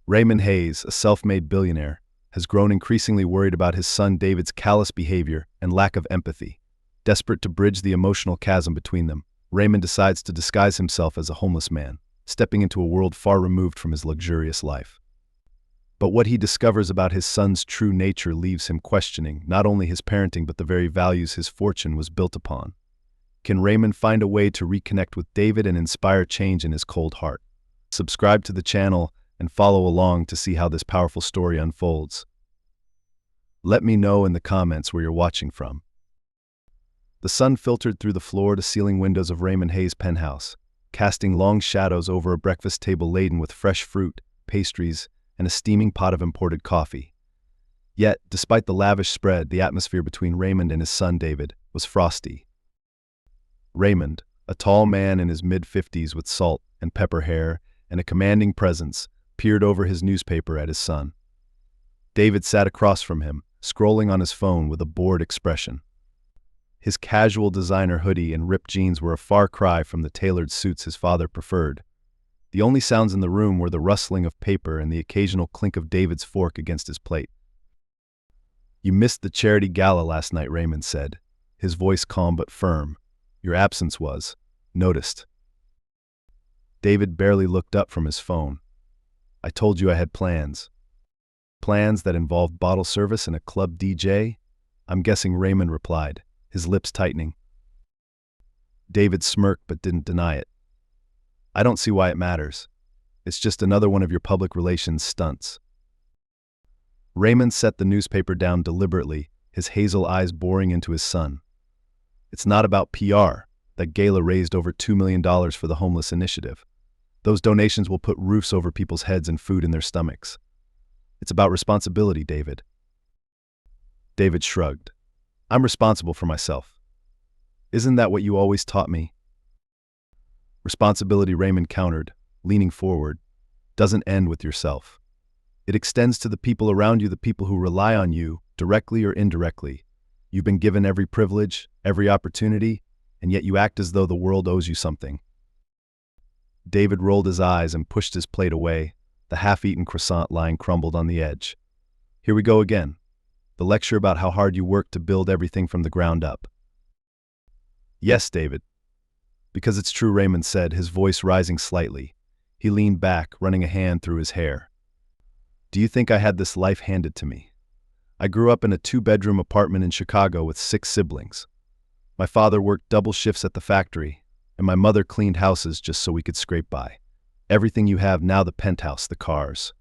Raymond Hayes, a self-made billionaire, has grown increasingly worried about his son David's callous behavior and lack of empathy. Desperate to bridge the emotional chasm between them, Raymond decides to disguise himself as a homeless man, stepping into a world far removed from his luxurious life. But what he discovers about his son's true nature leaves him questioning not only his parenting but the very values his fortune was built upon. Can Raymond find a way to reconnect with David and inspire change in his cold heart? Subscribe to the channel and follow along to see how this powerful story unfolds. Let me know in the comments where you're watching from. The sun filtered through the floor-to-ceiling windows of Raymond Hayes' penthouse, casting long shadows over a breakfast table laden with fresh fruit, pastries, and a steaming pot of imported coffee. Yet, despite the lavish spread, the atmosphere between Raymond and his son David was frosty. Raymond, a tall man in his mid-50s with salt and pepper hair and a commanding presence, peered over his newspaper at his son. David sat across from him, scrolling on his phone with a bored expression. His casual designer hoodie and ripped jeans were a far cry from the tailored suits his father preferred. The only sounds in the room were the rustling of paper and the occasional clink of David's fork against his plate. "You missed the charity gala last night," Raymond said, his voice calm but firm. "Your absence was noticed." David barely looked up from his phone. "I told you I had plans." "Plans that involved bottle service and a club DJ?" "I'm guessing," Raymond replied, his lips tightening. David smirked but didn't deny it. "I don't see why it matters. It's just another one of your public relations stunts." Raymond set the newspaper down deliberately, his hazel eyes boring into his son. "It's not about PR. That gala raised over $2 million for the homeless initiative. Those donations will put roofs over people's heads and food in their stomachs. It's about responsibility, David." David shrugged. "I'm responsible for myself. Isn't that what you always taught me?" "Responsibility," Raymond countered, leaning forward, "doesn't end with yourself. It extends to the people around you, the people who rely on you, directly or indirectly. You've been given every privilege, every opportunity, and yet you act as though the world owes you something." David rolled his eyes and pushed his plate away, the half-eaten croissant lying crumbled on the edge. "Here we go again. The lecture about how hard you worked to build everything from the ground up." "Yes, David." "Because it's true," Raymond said, his voice rising slightly. He leaned back, running a hand through his hair. "Do you think I had this life handed to me? I grew up in a 2-bedroom apartment in Chicago with 6 siblings. My father worked double shifts at the factory, and my mother cleaned houses just so we could scrape by. Everything you have now, the penthouse, the cars,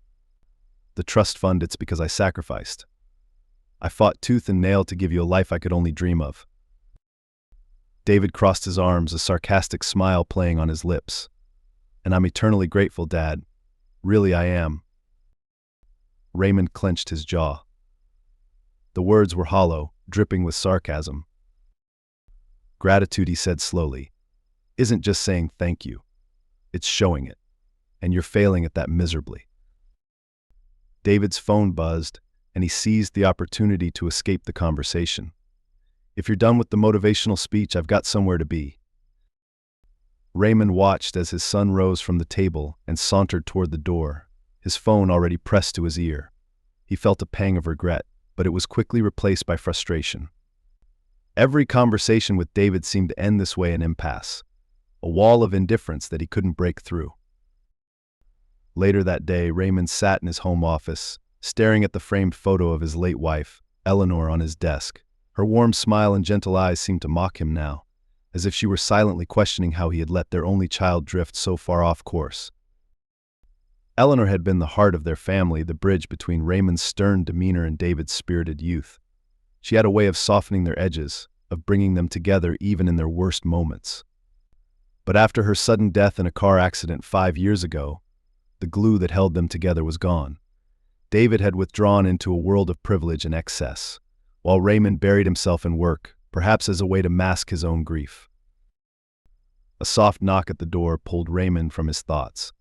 the trust fund, it's because I sacrificed. I fought tooth and nail to give you a life I could only dream of." David crossed his arms, a sarcastic smile playing on his lips. "And I'm eternally grateful, Dad. Really, I am." Raymond clenched his jaw. The words were hollow, dripping with sarcasm. "Gratitude," he said slowly, "isn't just saying thank you. It's showing it. And you're failing at that miserably." David's phone buzzed, and he seized the opportunity to escape the conversation. "If you're done with the motivational speech, I've got somewhere to be." Raymond watched as his son rose from the table and sauntered toward the door, his phone already pressed to his ear. He felt a pang of regret, but it was quickly replaced by frustration. Every conversation with David seemed to end this way, an impasse, a wall of indifference that he couldn't break through. Later that day, Raymond sat in his home office, staring at the framed photo of his late wife, Eleanor, on his desk. Her warm smile and gentle eyes seemed to mock him now, as if she were silently questioning how he had let their only child drift so far off course. Eleanor had been the heart of their family, the bridge between Raymond's stern demeanor and David's spirited youth. She had a way of softening their edges, of bringing them together even in their worst moments. But after her sudden death in a car accident 5 years ago, the glue that held them together was gone. David had withdrawn into a world of privilege and excess, while Raymond buried himself in work, perhaps as a way to mask his own grief. A soft knock at the door pulled Raymond from his thoughts.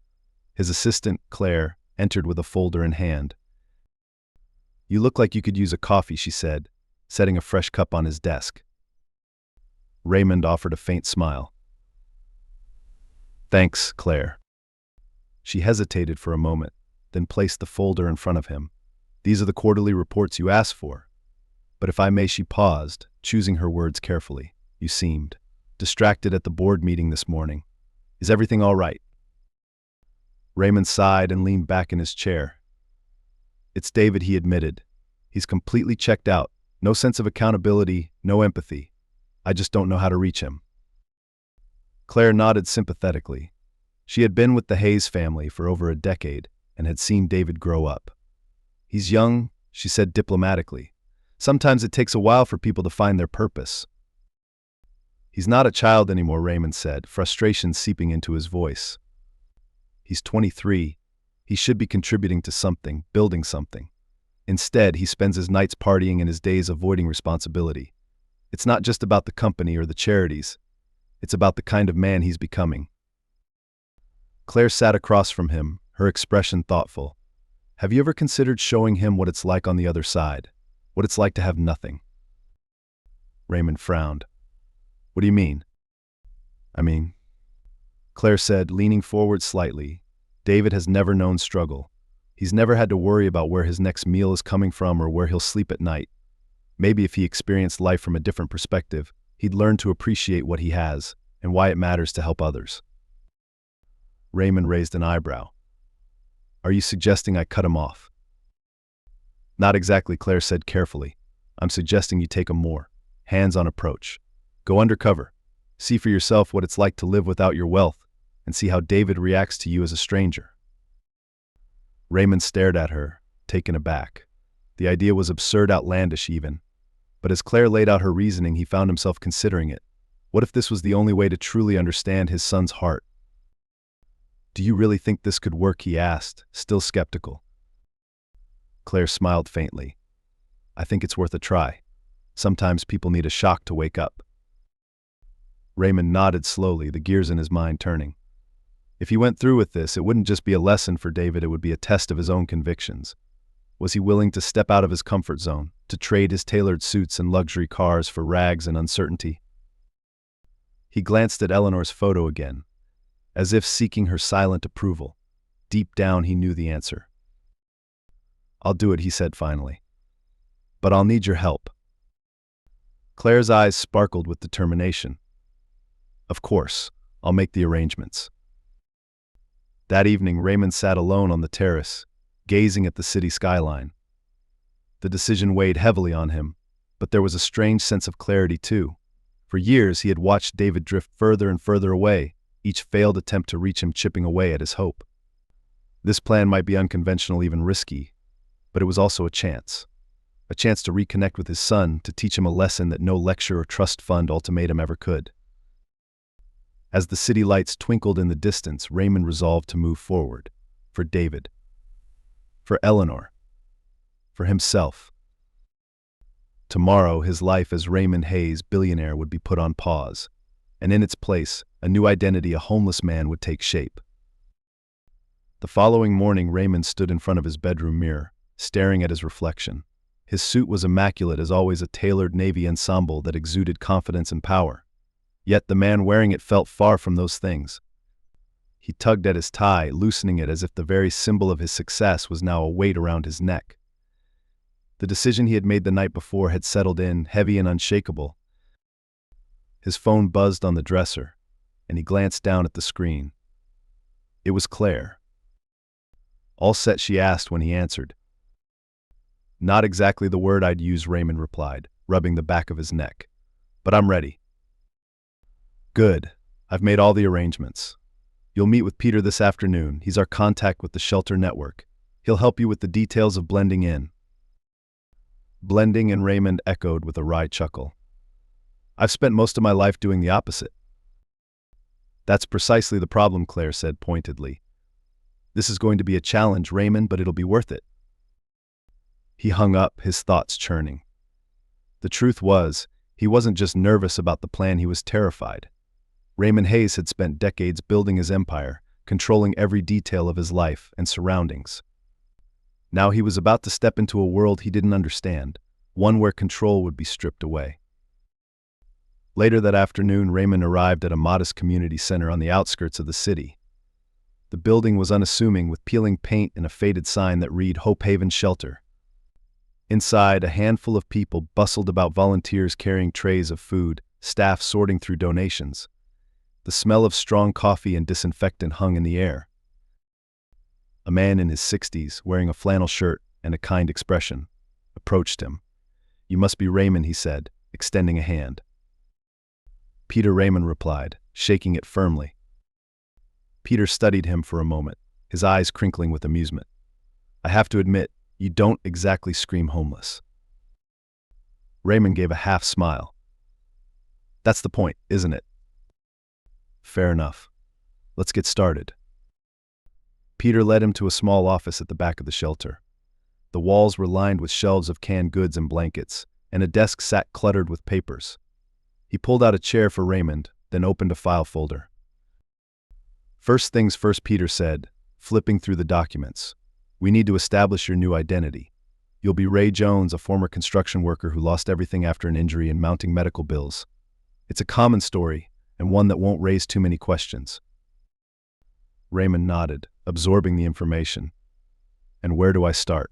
His assistant, Claire, entered with a folder in hand. "You look like you could use a coffee," she said, setting a fresh cup on his desk. Raymond offered a faint smile. "Thanks, Claire." She hesitated for a moment, then placed the folder in front of him. "These are the quarterly reports you asked for." "But if I may," she paused, choosing her words carefully. "You seemed distracted at the board meeting this morning. Is everything all right?" Raymond sighed and leaned back in his chair. "It's David," he admitted. "He's completely checked out. No sense of accountability, no empathy. I just don't know how to reach him." Claire nodded sympathetically. She had been with the Hayes family for over a decade and had seen David grow up. "He's young," she said diplomatically. "Sometimes it takes a while for people to find their purpose." "He's not a child anymore," Raymond said, frustration seeping into his voice. "He's 23. He should be contributing to something, building something. Instead, he spends his nights partying and his days avoiding responsibility. It's not just about the company or the charities. It's about the kind of man he's becoming." Claire sat across from him, her expression thoughtful. "Have you ever considered showing him what it's like on the other side? What it's like to have nothing?" Raymond frowned. "What do you mean?" "I mean," Claire said, leaning forward slightly, "David has never known struggle. He's never had to worry about where his next meal is coming from or where he'll sleep at night. Maybe if he experienced life from a different perspective, he'd learn to appreciate what he has and why it matters to help others." Raymond raised an eyebrow. "Are you suggesting I cut him off?" "Not exactly," Claire said carefully. "I'm suggesting you take a more hands-on approach. Go undercover. See for yourself what it's like to live without your wealth, and see how David reacts to you as a stranger." Raymond stared at her, taken aback. The idea was absurd, outlandish even. But as Claire laid out her reasoning, he found himself considering it. What if this was the only way to truly understand his son's heart? "Do you really think this could work?" he asked, still skeptical. Claire smiled faintly. "I think it's worth a try. Sometimes people need a shock to wake up." Raymond nodded slowly, the gears in his mind turning. If he went through with this, it wouldn't just be a lesson for David, it would be a test of his own convictions. Was he willing to step out of his comfort zone, to trade his tailored suits and luxury cars for rags and uncertainty? He glanced at Eleanor's photo again, as if seeking her silent approval. Deep down, he knew the answer. "I'll do it," he said finally. "But I'll need your help." Claire's eyes sparkled with determination. "Of course, I'll make the arrangements." That evening, Raymond sat alone on the terrace, gazing at the city skyline. The decision weighed heavily on him, but there was a strange sense of clarity too. For years, he had watched David drift further and further away, each failed attempt to reach him chipping away at his hope. This plan might be unconventional, even risky, but it was also a chance to reconnect with his son, to teach him a lesson that no lecture or trust fund ultimatum ever could. As the city lights twinkled in the distance, Raymond resolved to move forward. For David. For Eleanor. For himself. Tomorrow, his life as Raymond Hayes, billionaire, would be put on pause, and in its place, a new identity, a homeless man, would take shape. The following morning, Raymond stood in front of his bedroom mirror, staring at his reflection. His suit was immaculate, as always, a tailored navy ensemble that exuded confidence and power. Yet the man wearing it felt far from those things. He tugged at his tie, loosening it as if the very symbol of his success was now a weight around his neck. The decision he had made the night before had settled in, heavy and unshakable. His phone buzzed on the dresser, and he glanced down at the screen. It was Claire. "All set?" she asked when he answered. "Not exactly the word I'd use," Raymond replied, rubbing the back of his neck. "But I'm ready." "Good. I've made all the arrangements. You'll meet with Peter this afternoon. He's our contact with the shelter network. He'll help you with the details of blending in." "Blending?" and Raymond echoed with a wry chuckle. "I've spent most of my life doing the opposite." "That's precisely the problem," Claire said pointedly. "This is going to be a challenge, Raymond, but it'll be worth it." He hung up, his thoughts churning. The truth was, he wasn't just nervous about the plan, he was terrified. Raymond Hayes had spent decades building his empire, controlling every detail of his life and surroundings. Now he was about to step into a world he didn't understand, one where control would be stripped away. Later that afternoon, Raymond arrived at a modest community center on the outskirts of the city. The building was unassuming, with peeling paint and a faded sign that read Hope Haven Shelter. Inside, a handful of people bustled about, volunteers carrying trays of food, staff sorting through donations. The smell of strong coffee and disinfectant hung in the air. A man in his 60s, wearing a flannel shirt and a kind expression, approached him. "You must be Raymond," he said, extending a hand. "Peter," Raymond replied, shaking it firmly. Peter studied him for a moment, his eyes crinkling with amusement. "I have to admit, you don't exactly scream homeless." Raymond gave a half smile. "That's the point, isn't it?" "Fair enough. Let's get started." Peter led him to a small office at the back of the shelter. The walls were lined with shelves of canned goods and blankets, and a desk sat cluttered with papers. He pulled out a chair for Raymond, then opened a file folder. "First things first," Peter said, flipping through the documents. "We need to establish your new identity. You'll be Ray Jones, a former construction worker who lost everything after an injury and mounting medical bills. It's a common story, and one that won't raise too many questions." Raymond nodded, absorbing the information. "And where do I start?"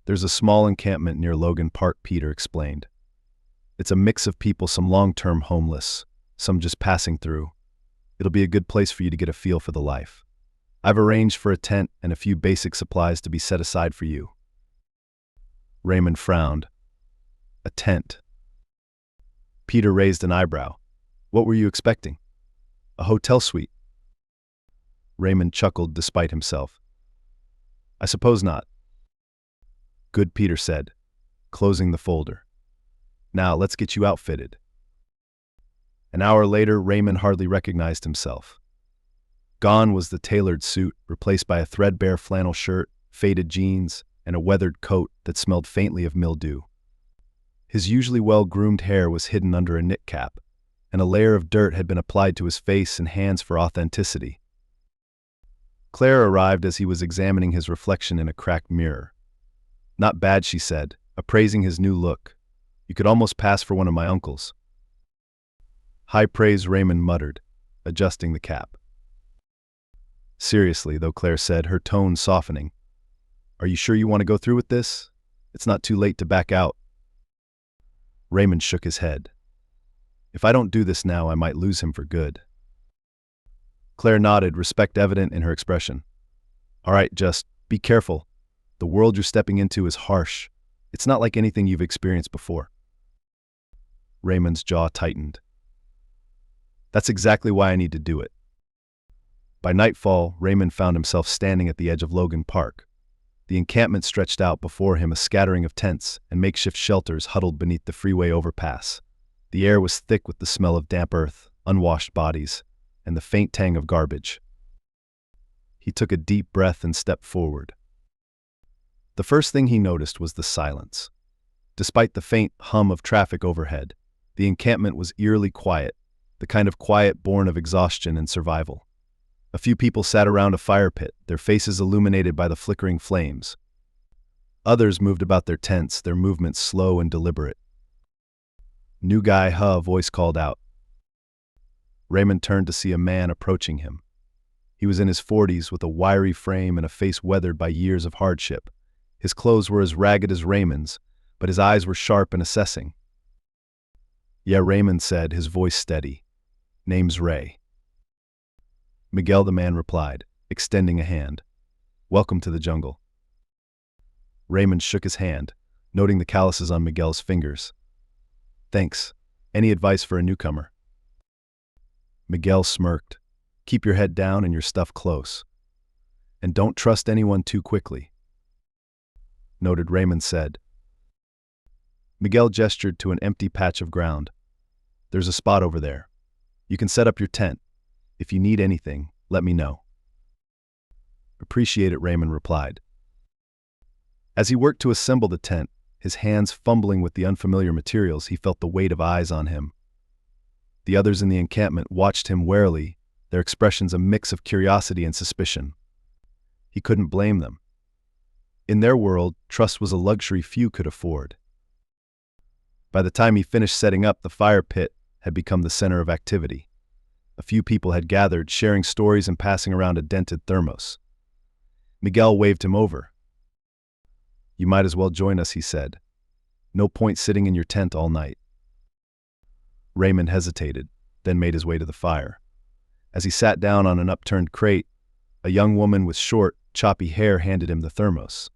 "There's a small encampment near Logan Park," Peter explained. "It's a mix of people, some long-term homeless, some just passing through. It'll be a good place for you to get a feel for the life. I've arranged for a tent and a few basic supplies to be set aside for you." Raymond frowned. "A tent?" Peter raised an eyebrow. "What were you expecting? A hotel suite?" Raymond chuckled despite himself. "I suppose not." "Good," Peter said, closing the folder. "Now let's get you outfitted." An hour later, Raymond hardly recognized himself. Gone was the tailored suit, replaced by a threadbare flannel shirt, faded jeans, and a weathered coat that smelled faintly of mildew. His usually well-groomed hair was hidden under a knit cap, and a layer of dirt had been applied to his face and hands for authenticity. Claire arrived as he was examining his reflection in a cracked mirror. "Not bad," she said, appraising his new look. "You could almost pass for one of my uncles." "High praise," Raymond muttered, adjusting the cap. "Seriously, though," Claire said, her tone softening. "Are you sure you want to go through with this? It's not too late to back out." Raymond shook his head. "If I don't do this now, I might lose him for good." Claire nodded, respect evident in her expression. "All right, just be careful. The world you're stepping into is harsh. It's not like anything you've experienced before." Raymond's jaw tightened. "That's exactly why I need to do it." By nightfall, Raymond found himself standing at the edge of Logan Park. The encampment stretched out before him, a scattering of tents and makeshift shelters huddled beneath the freeway overpass. The air was thick with the smell of damp earth, unwashed bodies, and the faint tang of garbage. He took a deep breath and stepped forward. The first thing he noticed was the silence. Despite the faint hum of traffic overhead, the encampment was eerily quiet, the kind of quiet born of exhaustion and survival. A few people sat around a fire pit, their faces illuminated by the flickering flames. Others moved about their tents, their movements slow and deliberate. "New guy, huh?" A voice called out. Raymond turned to see a man approaching him. He was in his 40s, with a wiry frame and a face weathered by years of hardship. His clothes were as ragged as Raymond's, but his eyes were sharp and assessing. "Yeah," Raymond said, his voice steady. "Name's Ray." "Miguel," the man replied, extending a hand. "Welcome to the jungle." Raymond shook his hand, noting the calluses on Miguel's fingers. "Thanks. Any advice for a newcomer?" Miguel smirked. "Keep your head down and your stuff close. And don't trust anyone too quickly." "Noted," Raymond said. Miguel gestured to an empty patch of ground. "There's a spot over there. You can set up your tent. If you need anything, let me know." "Appreciate it," Raymond replied. As he worked to assemble the tent, his hands fumbling with the unfamiliar materials, he felt the weight of eyes on him. The others in the encampment watched him warily, their expressions a mix of curiosity and suspicion. He couldn't blame them. In their world, trust was a luxury few could afford. By the time he finished setting up, the fire pit had become the center of activity. A few people had gathered, sharing stories and passing around a dented thermos. Miguel waved him over. "You might as well join us," he said. "No point sitting in your tent all night." Raymond hesitated, then made his way to the fire. As he sat down on an upturned crate, a young woman with short, choppy hair handed him the thermos.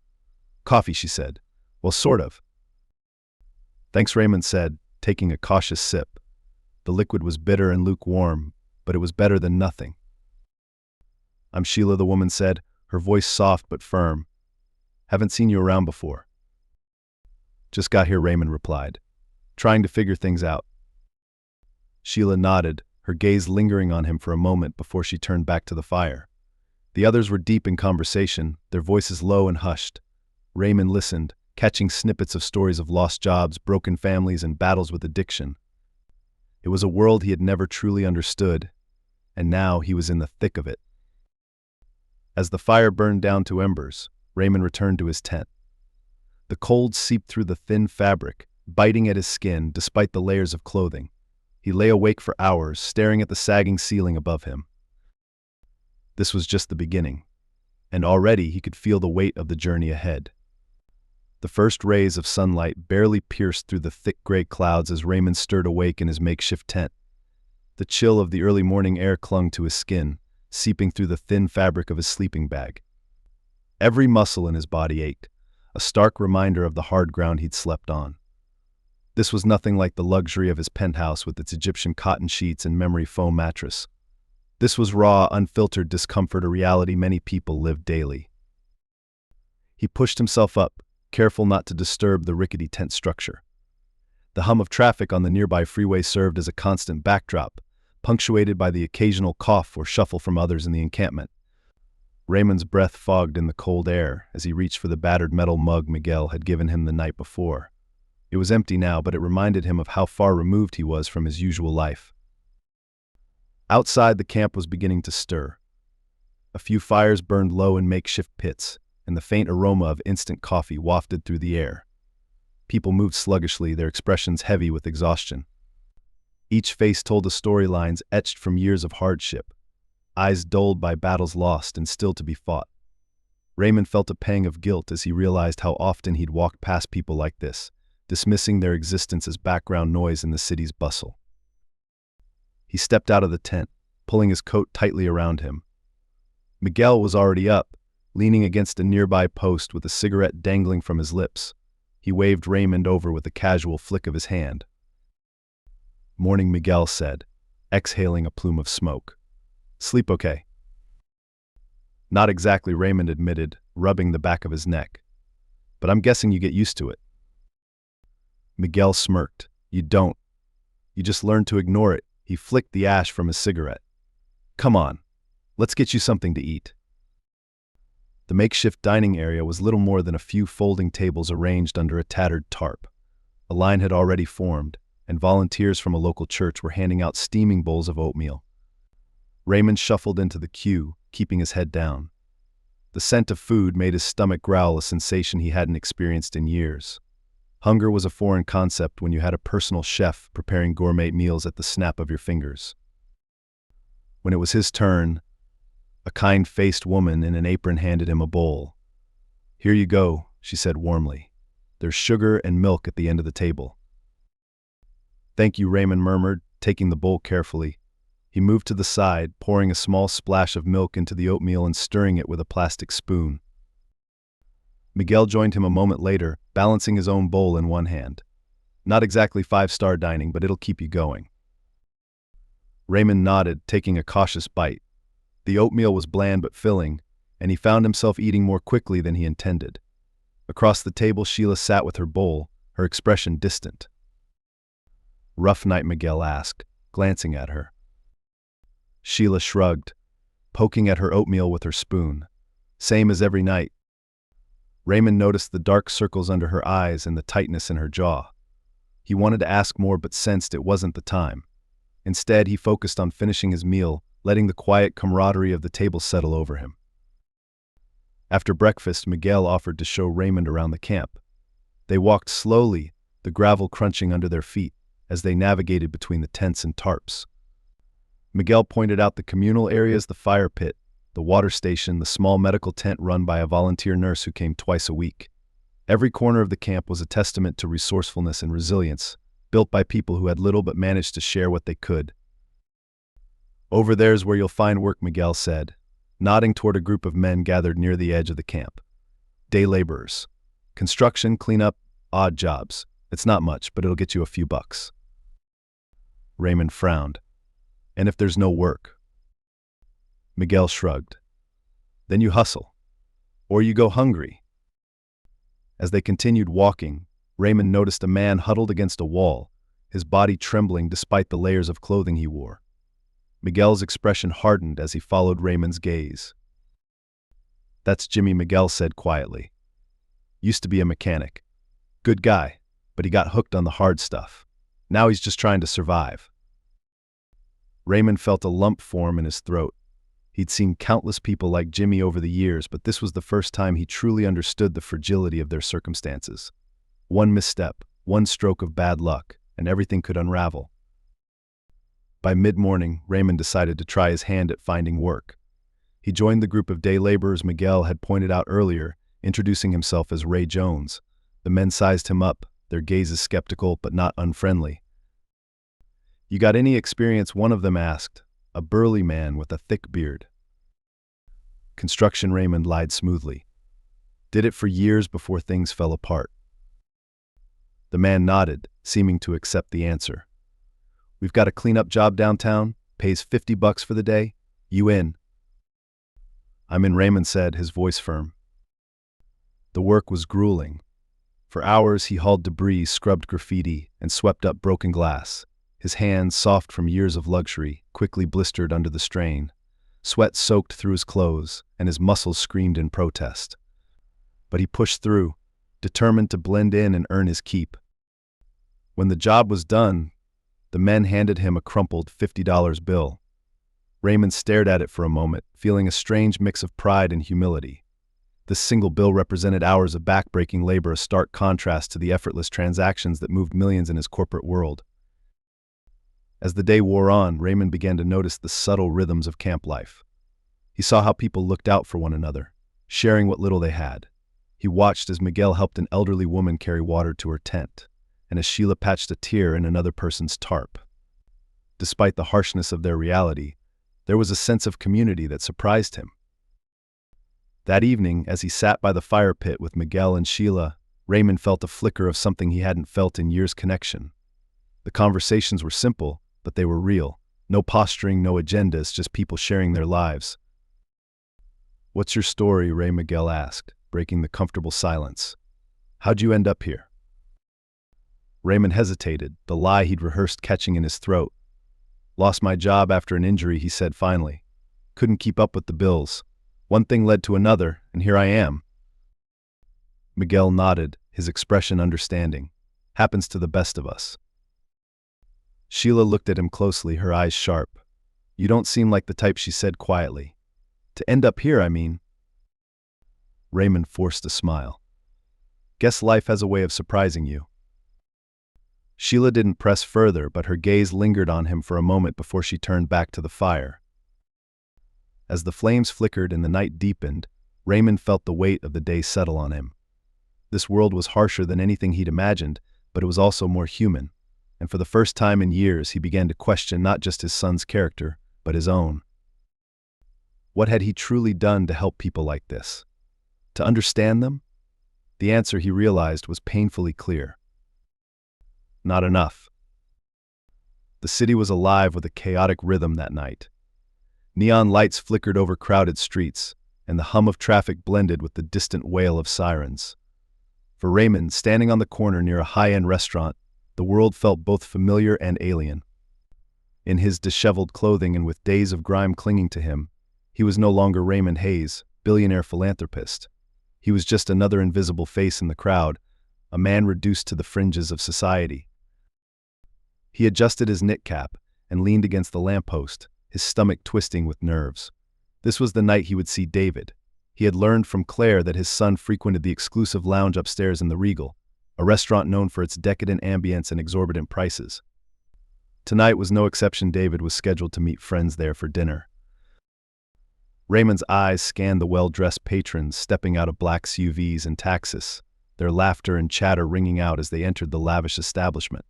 "Coffee," she said. "Well, sort of." "Thanks," Raymond said, taking a cautious sip. The liquid was bitter and lukewarm, but it was better than nothing. "I'm Sheila," the woman said, her voice soft but firm. "Haven't seen you around before." "Just got here," Raymond replied. "Trying to figure things out." Sheila nodded, her gaze lingering on him for a moment before she turned back to the fire. The others were deep in conversation, their voices low and hushed. Raymond listened, catching snippets of stories of lost jobs, broken families, and battles with addiction. It was a world he had never truly understood, and now he was in the thick of it. As the fire burned down to embers, Raymond returned to his tent. The cold seeped through the thin fabric, biting at his skin despite the layers of clothing. He lay awake for hours, staring at the sagging ceiling above him. This was just the beginning, and already he could feel the weight of the journey ahead. The first rays of sunlight barely pierced through the thick gray clouds as Raymond stirred awake in his makeshift tent. The chill of the early morning air clung to his skin, seeping through the thin fabric of his sleeping bag. Every muscle in his body ached, a stark reminder of the hard ground he'd slept on. This was nothing like the luxury of his penthouse with its Egyptian cotton sheets and memory foam mattress. This was raw, unfiltered discomfort, a reality many people lived daily. He pushed himself up, careful not to disturb the rickety tent structure. The hum of traffic on the nearby freeway served as a constant backdrop, punctuated by the occasional cough or shuffle from others in the encampment. Raymond's breath fogged in the cold air as he reached for the battered metal mug Miguel had given him the night before. It was empty now, but it reminded him of how far removed he was from his usual life. Outside, the camp was beginning to stir. A few fires burned low in makeshift pits, and the faint aroma of instant coffee wafted through the air. People moved sluggishly, their expressions heavy with exhaustion. Each face told the storylines etched from years of hardship, eyes dulled by battles lost and still to be fought. Raymond felt a pang of guilt as he realized how often he'd walked past people like this, dismissing their existence as background noise in the city's bustle. He stepped out of the tent, pulling his coat tightly around him. Miguel was already up, leaning against a nearby post with a cigarette dangling from his lips. He waved Raymond over with a casual flick of his hand. "Morning," Miguel said, exhaling a plume of smoke. "Sleep okay?" "Not exactly," Raymond admitted, rubbing the back of his neck. "But I'm guessing you get used to it." Miguel smirked. "You don't. You just learn to ignore it." He flicked the ash from his cigarette. "Come on, let's get you something to eat." The makeshift dining area was little more than a few folding tables arranged under a tattered tarp. A line had already formed, and volunteers from a local church were handing out steaming bowls of oatmeal. Raymond shuffled into the queue, keeping his head down. The scent of food made his stomach growl, a sensation he hadn't experienced in years. Hunger was a foreign concept when you had a personal chef preparing gourmet meals at the snap of your fingers. When it was his turn, a kind-faced woman in an apron handed him a bowl. "Here you go," she said warmly. "There's sugar and milk at the end of the table." "Thank you," Raymond murmured, taking the bowl carefully. He moved to the side, pouring a small splash of milk into the oatmeal and stirring it with a plastic spoon. Miguel joined him a moment later, balancing his own bowl in one hand. "Not exactly five-star dining, but it'll keep you going." Raymond nodded, taking a cautious bite. The oatmeal was bland but filling, and he found himself eating more quickly than he intended. Across the table, Sheila sat with her bowl, her expression distant. "Rough night?" Miguel asked, glancing at her. Sheila shrugged, poking at her oatmeal with her spoon. "Same as every night." Raymond noticed the dark circles under her eyes and the tightness in her jaw. He wanted to ask more but sensed it wasn't the time. Instead, he focused on finishing his meal, letting the quiet camaraderie of the table settle over him. After breakfast, Miguel offered to show Raymond around the camp. They walked slowly, the gravel crunching under their feet, as they navigated between the tents and tarps. Miguel pointed out the communal areas, the fire pit, the water station, the small medical tent run by a volunteer nurse who came twice a week. Every corner of the camp was a testament to resourcefulness and resilience, built by people who had little but managed to share what they could. "Over there's where you'll find work," Miguel said, nodding toward a group of men gathered near the edge of the camp. "Day laborers. Construction, cleanup, odd jobs. It's not much, but it'll get you a few bucks." Raymond frowned. "And if there's no work?" Miguel shrugged. "Then you hustle. Or you go hungry." As they continued walking, Raymond noticed a man huddled against a wall, his body trembling despite the layers of clothing he wore. Miguel's expression hardened as he followed Raymond's gaze. "That's Jimmy," Miguel said quietly. "Used to be a mechanic. Good guy, but he got hooked on the hard stuff. Now he's just trying to survive." Raymond felt a lump form in his throat. He'd seen countless people like Jimmy over the years, but this was the first time he truly understood the fragility of their circumstances. One misstep, one stroke of bad luck, and everything could unravel. By mid-morning, Raymond decided to try his hand at finding work. He joined the group of day laborers Miguel had pointed out earlier, introducing himself as Ray Jones. The men sized him up, their gazes skeptical but not unfriendly. "You got any experience?" one of them asked, a burly man with a thick beard. "Construction," Raymond lied smoothly. "Did it for years before things fell apart." The man nodded, seeming to accept the answer. "We've got a cleanup job downtown, pays $50 for the day. You in?" "I'm in," Raymond said, his voice firm. The work was grueling. For hours he hauled debris, scrubbed graffiti, and swept up broken glass. His hands, soft from years of luxury, quickly blistered under the strain. Sweat soaked through his clothes, and his muscles screamed in protest. But he pushed through, determined to blend in and earn his keep. When the job was done, the men handed him a crumpled $50 bill. Raymond stared at it for a moment, feeling a strange mix of pride and humility. This single bill represented hours of backbreaking labor, a stark contrast to the effortless transactions that moved millions in his corporate world. As the day wore on, Raymond began to notice the subtle rhythms of camp life. He saw how people looked out for one another, sharing what little they had. He watched as Miguel helped an elderly woman carry water to her tent, and as Sheila patched a tear in another person's tarp. Despite the harshness of their reality, there was a sense of community that surprised him. That evening, as he sat by the fire pit with Miguel and Sheila, Raymond felt a flicker of something he hadn't felt in years: connection. The conversations were simple, but they were real. No posturing, no agendas, just people sharing their lives. "What's your story?" Miguel asked, breaking the comfortable silence. "How'd you end up here?" Raymond hesitated, the lie he'd rehearsed catching in his throat. "Lost my job after an injury," he said finally. "Couldn't keep up with the bills. One thing led to another, and here I am." Miguel nodded, his expression understanding. "Happens to the best of us." Sheila looked at him closely, her eyes sharp. "You don't seem like the type," she said quietly. "To end up here, I mean." Raymond forced a smile. "Guess life has a way of surprising you." Sheila didn't press further, but her gaze lingered on him for a moment before she turned back to the fire. As the flames flickered and the night deepened, Raymond felt the weight of the day settle on him. This world was harsher than anything he'd imagined, but it was also more human. And for the first time in years, he began to question not just his son's character, but his own. What had he truly done to help people like this? To understand them? The answer, he realized, was painfully clear. Not enough. The city was alive with a chaotic rhythm that night. Neon lights flickered over crowded streets, and the hum of traffic blended with the distant wail of sirens. For Raymond, standing on the corner near a high-end restaurant, the world felt both familiar and alien. In his disheveled clothing and with days of grime clinging to him, he was no longer Raymond Hayes, billionaire philanthropist. He was just another invisible face in the crowd, a man reduced to the fringes of society. He adjusted his knit cap and leaned against the lamppost, his stomach twisting with nerves. This was the night he would see David. He had learned from Claire that his son frequented the exclusive lounge upstairs in the Regal, a restaurant known for its decadent ambience and exorbitant prices. Tonight was no exception. David was scheduled to meet friends there for dinner. Raymond's eyes scanned the well-dressed patrons stepping out of black SUVs and taxis, their laughter and chatter ringing out as they entered the lavish establishment.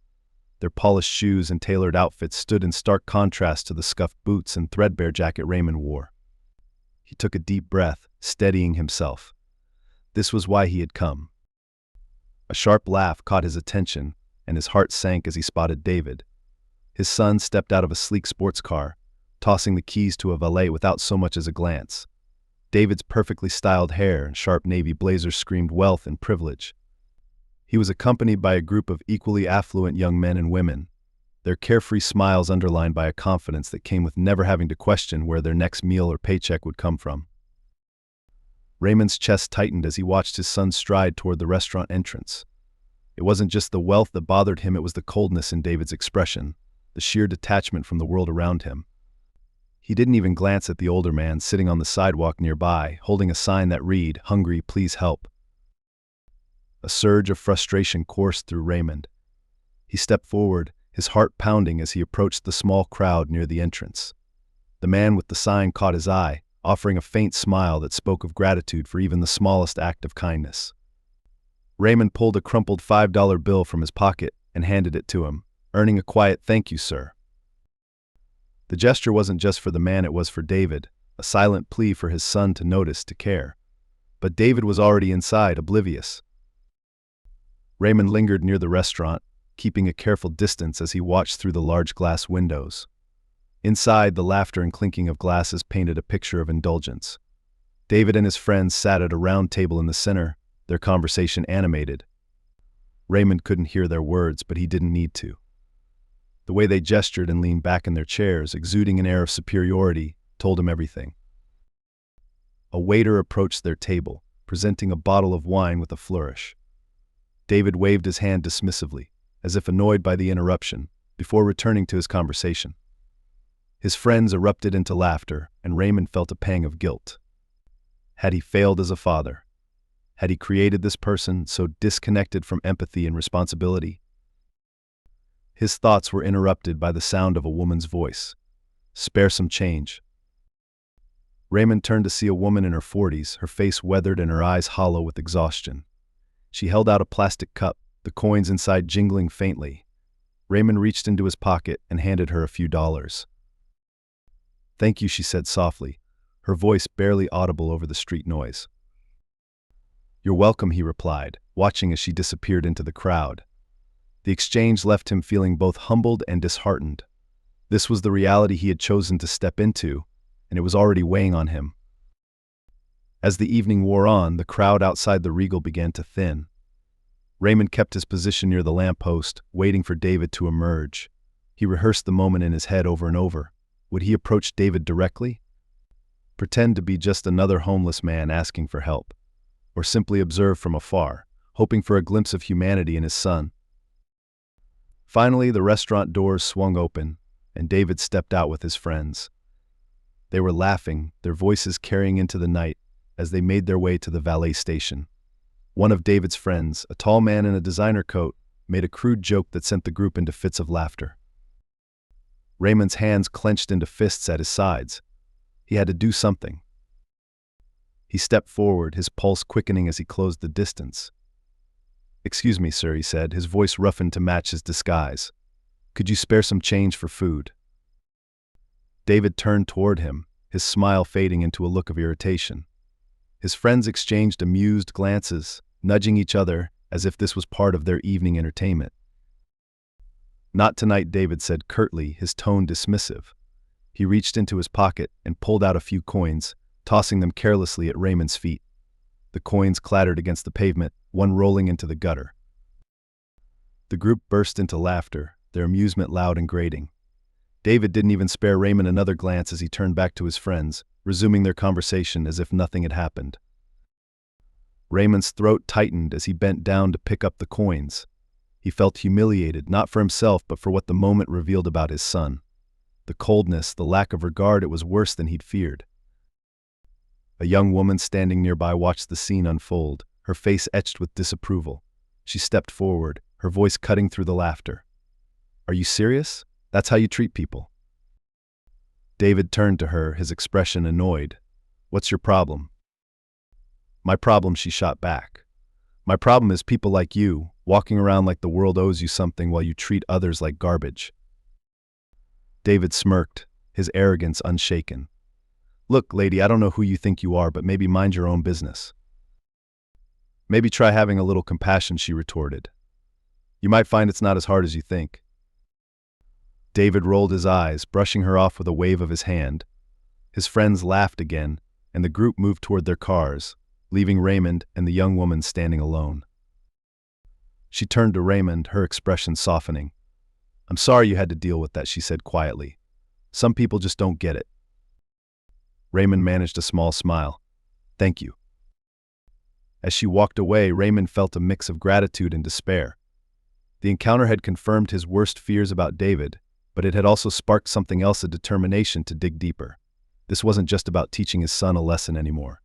Their polished shoes and tailored outfits stood in stark contrast to the scuffed boots and threadbare jacket Raymond wore. He took a deep breath, steadying himself. This was why he had come. A sharp laugh caught his attention, and his heart sank as he spotted David. His son stepped out of a sleek sports car, tossing the keys to a valet without so much as a glance. David's perfectly styled hair and sharp navy blazer screamed wealth and privilege. He was accompanied by a group of equally affluent young men and women, their carefree smiles underlined by a confidence that came with never having to question where their next meal or paycheck would come from. Raymond's chest tightened as he watched his son stride toward the restaurant entrance. It wasn't just the wealth that bothered him, it was the coldness in David's expression, the sheer detachment from the world around him. He didn't even glance at the older man sitting on the sidewalk nearby, holding a sign that read, "Hungry, please help." A surge of frustration coursed through Raymond. He stepped forward, his heart pounding as he approached the small crowd near the entrance. The man with the sign caught his eye, offering a faint smile that spoke of gratitude for even the smallest act of kindness. Raymond pulled a crumpled $5 bill from his pocket and handed it to him, earning a quiet "Thank you, sir." The gesture wasn't just for the man, it was for David, a silent plea for his son to notice, to care. But David was already inside, oblivious. Raymond lingered near the restaurant, keeping a careful distance as he watched through the large glass windows. Inside, the laughter and clinking of glasses painted a picture of indulgence. David and his friends sat at a round table in the center, their conversation animated. Raymond couldn't hear their words, but he didn't need to. The way they gestured and leaned back in their chairs, exuding an air of superiority, told him everything. A waiter approached their table, presenting a bottle of wine with a flourish. David waved his hand dismissively, as if annoyed by the interruption, before returning to his conversation. His friends erupted into laughter, and Raymond felt a pang of guilt. Had he failed as a father? Had he created this person so disconnected from empathy and responsibility? His thoughts were interrupted by the sound of a woman's voice. "Spare some change." Raymond turned to see a woman in her 40s, her face weathered and her eyes hollow with exhaustion. She held out a plastic cup, the coins inside jingling faintly. Raymond reached into his pocket and handed her a few dollars. "Thank you," she said softly, her voice barely audible over the street noise. "You're welcome," he replied, watching as she disappeared into the crowd. The exchange left him feeling both humbled and disheartened. This was the reality he had chosen to step into, and it was already weighing on him. As the evening wore on, the crowd outside the Regal began to thin. Raymond kept his position near the lamppost, waiting for David to emerge. He rehearsed the moment in his head over and over. Would he approach David directly? Pretend to be just another homeless man asking for help? Or simply observe from afar, hoping for a glimpse of humanity in his son? Finally, the restaurant doors swung open, and David stepped out with his friends. They were laughing, their voices carrying into the night, as they made their way to the valet station. One of David's friends, a tall man in a designer coat, made a crude joke that sent the group into fits of laughter. Raymond's hands clenched into fists at his sides. He had to do something. He stepped forward, his pulse quickening as he closed the distance. "Excuse me, sir," he said, his voice roughened to match his disguise. "Could you spare some change for food?" David turned toward him, his smile fading into a look of irritation. His friends exchanged amused glances, nudging each other as if this was part of their evening entertainment. "Not tonight," David said curtly, his tone dismissive. He reached into his pocket and pulled out a few coins, tossing them carelessly at Raymond's feet. The coins clattered against the pavement, one rolling into the gutter. The group burst into laughter, their amusement loud and grating. David didn't even spare Raymond another glance as he turned back to his friends, resuming their conversation as if nothing had happened. Raymond's throat tightened as he bent down to pick up the coins. He felt humiliated, not for himself, but for what the moment revealed about his son. The coldness, the lack of regard, it was worse than he'd feared. A young woman standing nearby watched the scene unfold, her face etched with disapproval. She stepped forward, her voice cutting through the laughter. "Are you serious? That's how you treat people. David turned to her, his expression annoyed. What's your problem? My problem, she shot back. My problem is people like you, walking around like the world owes you something while you treat others like garbage. David smirked, his arrogance unshaken. Look, lady, I don't know who you think you are, but maybe mind your own business. Maybe try having a little compassion, she retorted. You might find it's not as hard as you think. David rolled his eyes, brushing her off with a wave of his hand. His friends laughed again, and the group moved toward their cars, leaving Raymond and the young woman standing alone. She turned to Raymond, her expression softening. I'm sorry you had to deal with that, she said quietly. Some people just don't get it. Raymond managed a small smile. Thank you. As she walked away, Raymond felt a mix of gratitude and despair. The encounter had confirmed his worst fears about David, but it had also sparked something else, a determination to dig deeper. This wasn't just about teaching his son a lesson anymore.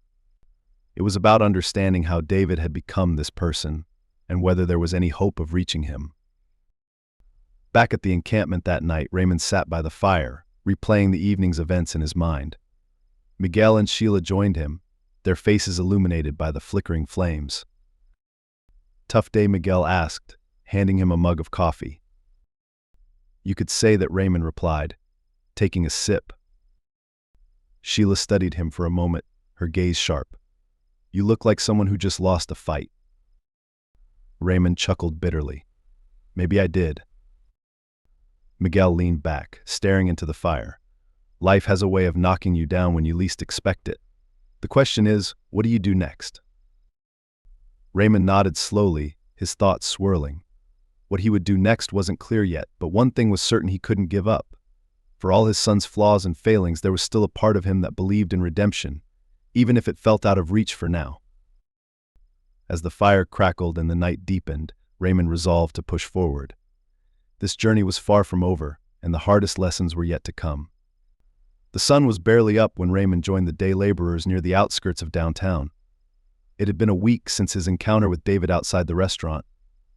It was about understanding how David had become this person, and whether there was any hope of reaching him. Back at the encampment that night, Raymond sat by the fire, replaying the evening's events in his mind. Miguel and Sheila joined him, their faces illuminated by the flickering flames. Tough day, Miguel asked, handing him a mug of coffee. You could say that, Raymond replied, taking a sip. Sheila studied him for a moment, her gaze sharp. You look like someone who just lost a fight. Raymond chuckled bitterly. Maybe I did. Miguel leaned back, staring into the fire. Life has a way of knocking you down when you least expect it. The question is, what do you do next? Raymond nodded slowly, his thoughts swirling. What he would do next wasn't clear yet, but one thing was certain: he couldn't give up. For all his son's flaws and failings, there was still a part of him that believed in redemption, even if it felt out of reach for now. As the fire crackled and the night deepened, Raymond resolved to push forward. This journey was far from over, and the hardest lessons were yet to come. The sun was barely up when Raymond joined the day laborers near the outskirts of downtown. It had been a week since his encounter with David outside the restaurant,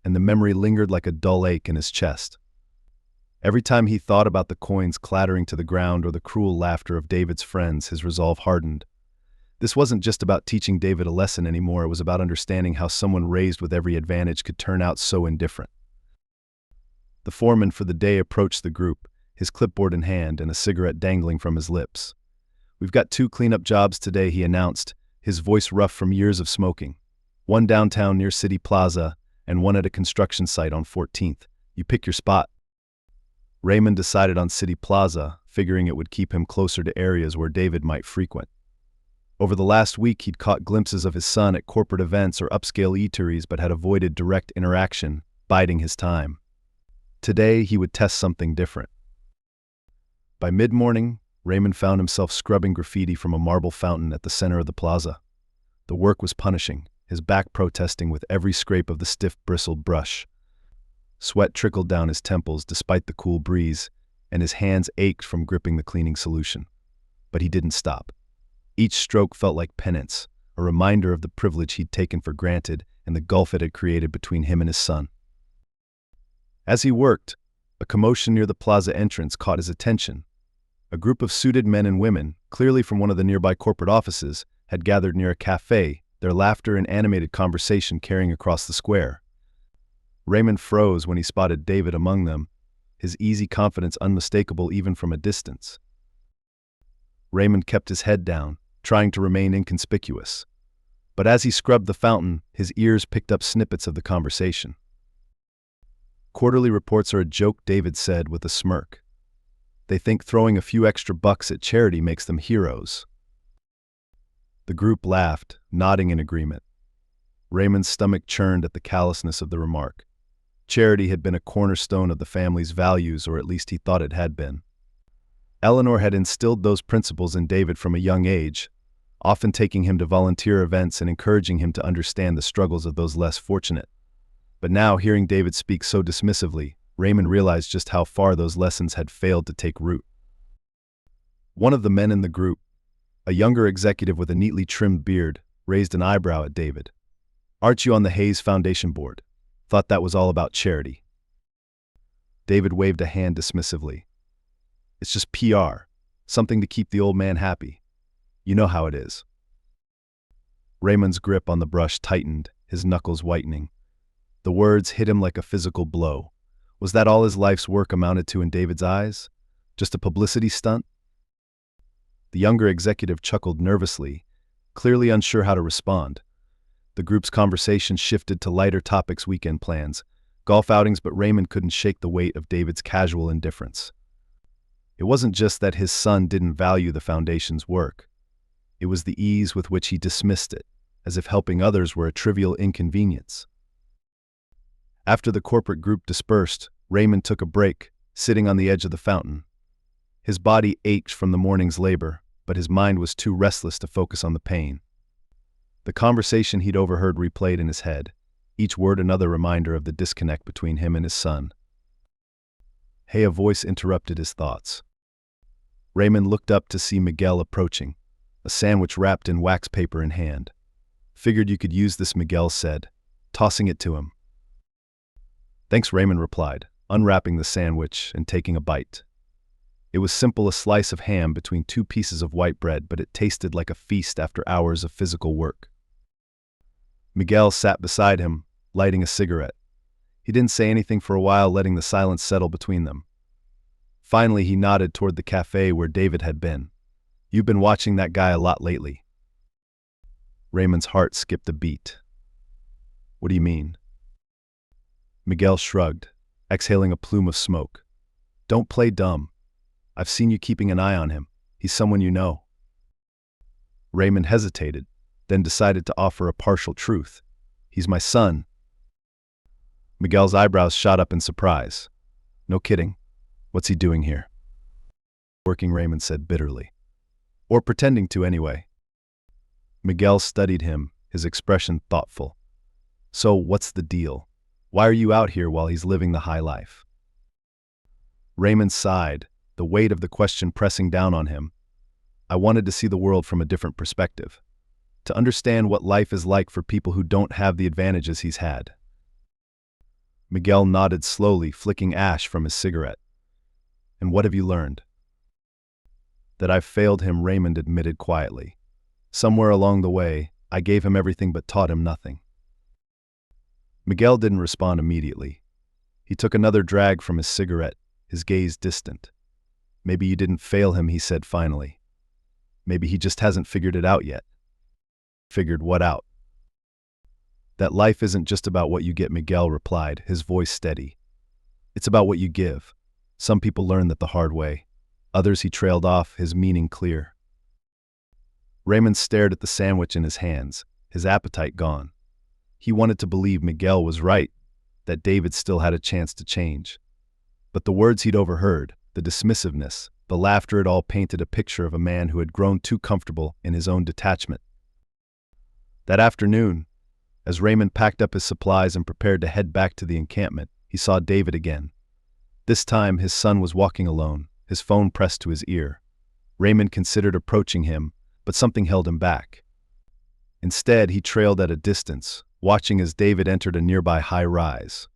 and the memory lingered like a dull ache in his chest. Every time he thought about the coins clattering to the ground or the cruel laughter of David's friends, his resolve hardened. This wasn't just about teaching David a lesson anymore, it was about understanding how someone raised with every advantage could turn out so indifferent. The foreman for the day approached the group, his clipboard in hand and a cigarette dangling from his lips. We've got 2 cleanup jobs today, he announced, his voice rough from years of smoking. One downtown near City Plaza, and one at a construction site on 14th. You pick your spot. Raymond decided on City Plaza, figuring it would keep him closer to areas where David might frequent. Over the last week, he'd caught glimpses of his son at corporate events or upscale eateries, but had avoided direct interaction, biding his time. Today, he would test something different. By mid-morning, Raymond found himself scrubbing graffiti from a marble fountain at the center of the plaza. The work was punishing, his back protesting with every scrape of the stiff, bristled brush. Sweat trickled down his temples despite the cool breeze, and his hands ached from gripping the cleaning solution. But he didn't stop. Each stroke felt like penance, a reminder of the privilege he'd taken for granted and the gulf it had created between him and his son. As he worked, a commotion near the plaza entrance caught his attention. A group of suited men and women, clearly from one of the nearby corporate offices, had gathered near a cafe, their laughter and animated conversation carrying across the square. Raymond froze when he spotted David among them, his easy confidence unmistakable even from a distance. Raymond kept his head down, trying to remain inconspicuous. But as he scrubbed the fountain, his ears picked up snippets of the conversation. Quarterly reports are a joke, David said with a smirk. They think throwing a few extra bucks at charity makes them heroes. The group laughed, nodding in agreement. Raymond's stomach churned at the callousness of the remark. Charity had been a cornerstone of the family's values, or at least he thought it had been. Eleanor had instilled those principles in David from a young age, often taking him to volunteer events and encouraging him to understand the struggles of those less fortunate. But now, hearing David speak so dismissively, Raymond realized just how far those lessons had failed to take root. One of the men in the group, a younger executive with a neatly trimmed beard, raised an eyebrow at David. "Aren't you on the Hayes Foundation board? Thought that was all about charity." David waved a hand dismissively. It's just PR, something to keep the old man happy. You know how it is. Raymond's grip on the brush tightened, his knuckles whitening. The words hit him like a physical blow. Was that all his life's work amounted to in David's eyes? Just a publicity stunt? The younger executive chuckled nervously, clearly unsure how to respond. The group's conversation shifted to lighter topics: weekend plans, golf outings, but Raymond couldn't shake the weight of David's casual indifference. It wasn't just that his son didn't value the foundation's work. It was the ease with which he dismissed it, as if helping others were a trivial inconvenience. After the corporate group dispersed, Raymond took a break, sitting on the edge of the fountain. His body ached from the morning's labor, but his mind was too restless to focus on the pain. The conversation he'd overheard replayed in his head, each word another reminder of the disconnect between him and his son. Hey, a voice interrupted his thoughts. Raymond looked up to see Miguel approaching, a sandwich wrapped in wax paper in hand. Figured you could use this, Miguel said, tossing it to him. Thanks, Raymond replied, unwrapping the sandwich and taking a bite. It was simple, a slice of ham between two pieces of white bread, but it tasted like a feast after hours of physical work. Miguel sat beside him, lighting a cigarette. He didn't say anything for a while, letting the silence settle between them. Finally, he nodded toward the cafe where David had been. You've been watching that guy a lot lately. Raymond's heart skipped a beat. What do you mean? Miguel shrugged, exhaling a plume of smoke. Don't play dumb. I've seen you keeping an eye on him. He's someone you know. Raymond hesitated, then decided to offer a partial truth. He's my son. Miguel's eyebrows shot up in surprise. No kidding. What's he doing here? Working, Raymond said bitterly. Or pretending to anyway. Miguel studied him, his expression thoughtful. So what's the deal? Why are you out here while he's living the high life? Raymond sighed, the weight of the question pressing down on him. I wanted to see the world from a different perspective, to understand what life is like for people who don't have the advantages he's had. Miguel nodded slowly, flicking ash from his cigarette. And what have you learned? That I've failed him, Raymond admitted quietly. Somewhere along the way, I gave him everything but taught him nothing. Miguel didn't respond immediately. He took another drag from his cigarette, his gaze distant. Maybe you didn't fail him, he said finally. Maybe he just hasn't figured it out yet. Figured what out? That life isn't just about what you get, Miguel replied, his voice steady. It's about what you give. Some people learn that the hard way. Others, he trailed off, his meaning clear. Raymond stared at the sandwich in his hands, his appetite gone. He wanted to believe Miguel was right, that David still had a chance to change. But the words he'd overheard, the dismissiveness, the laughter, it all painted a picture of a man who had grown too comfortable in his own detachment. That afternoon, as Raymond packed up his supplies and prepared to head back to the encampment, he saw David again. This time, his son was walking alone, his phone pressed to his ear. Raymond considered approaching him, but something held him back. Instead, he trailed at a distance, watching as David entered a nearby high-rise.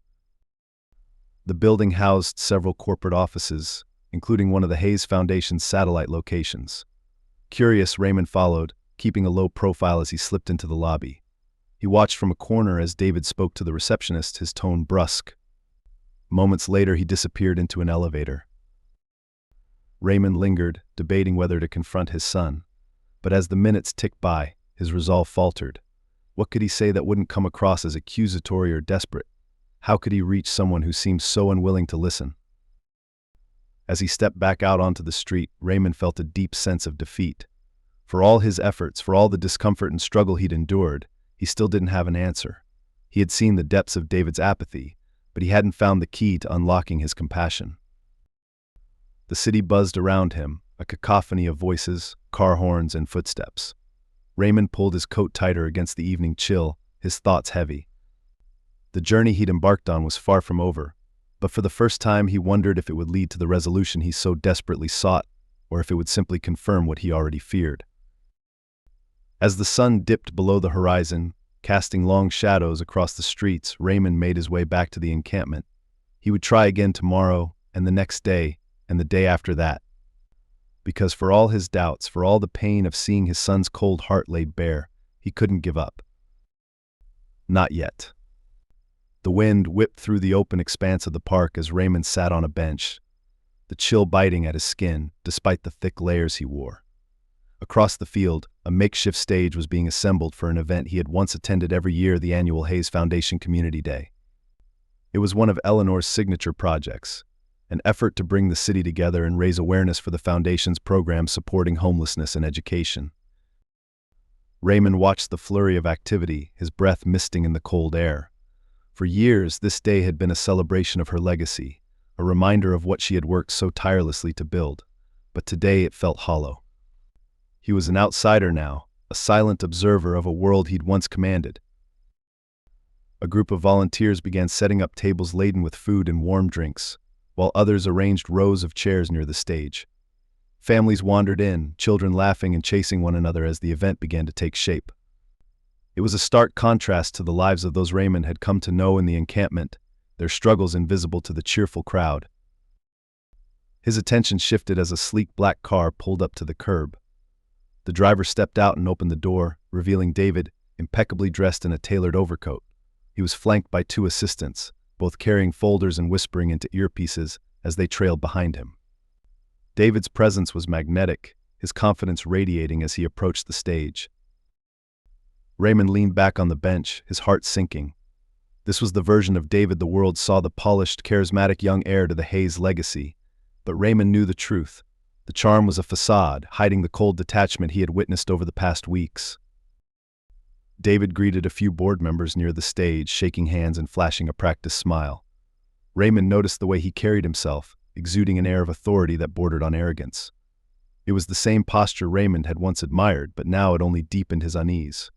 The building housed several corporate offices, including one of the Hayes Foundation's satellite locations. Curious, Raymond followed, keeping a low profile as he slipped into the lobby. He watched from a corner as David spoke to the receptionist, his tone brusque. Moments later, he disappeared into an elevator. Raymond lingered, debating whether to confront his son. But as the minutes ticked by, his resolve faltered. What could he say that wouldn't come across as accusatory or desperate? How could he reach someone who seemed so unwilling to listen? As he stepped back out onto the street, Raymond felt a deep sense of defeat. For all his efforts, for all the discomfort and struggle he'd endured, he still didn't have an answer. He had seen the depths of David's apathy, but he hadn't found the key to unlocking his compassion. The city buzzed around him, a cacophony of voices, car horns, and footsteps. Raymond pulled his coat tighter against the evening chill, his thoughts heavy. The journey he'd embarked on was far from over, but for the first time he wondered if it would lead to the resolution he so desperately sought, or if it would simply confirm what he already feared. As the sun dipped below the horizon, casting long shadows across the streets, Raymond made his way back to the encampment. He would try again tomorrow, and the next day, and the day after that. Because for all his doubts, for all the pain of seeing his son's cold heart laid bare, he couldn't give up. Not yet. The wind whipped through the open expanse of the park as Raymond sat on a bench, the chill biting at his skin despite the thick layers he wore. Across the field, a makeshift stage was being assembled for an event he had once attended every year, the annual Hayes Foundation Community Day. It was one of Eleanor's signature projects, an effort to bring the city together and raise awareness for the foundation's programs supporting homelessness and education. Raymond watched the flurry of activity, his breath misting in the cold air. For years, this day had been a celebration of her legacy, a reminder of what she had worked so tirelessly to build. But today it felt hollow. He was an outsider now, a silent observer of a world he'd once commanded. A group of volunteers began setting up tables laden with food and warm drinks, while others arranged rows of chairs near the stage. Families wandered in, children laughing and chasing one another as the event began to take shape. It was a stark contrast to the lives of those Raymond had come to know in the encampment, their struggles invisible to the cheerful crowd. His attention shifted as a sleek black car pulled up to the curb. The driver stepped out and opened the door, revealing David, impeccably dressed in a tailored overcoat. He was flanked by two assistants, both carrying folders and whispering into earpieces as they trailed behind him. David's presence was magnetic, his confidence radiating as he approached the stage. Raymond leaned back on the bench, his heart sinking. This was the version of David the world saw, the polished, charismatic young heir to the Hayes legacy. But Raymond knew the truth. The charm was a facade, hiding the cold detachment he had witnessed over the past weeks. David greeted a few board members near the stage, shaking hands and flashing a practiced smile. Raymond noticed the way he carried himself, exuding an air of authority that bordered on arrogance. It was the same posture Raymond had once admired, but now it only deepened his unease.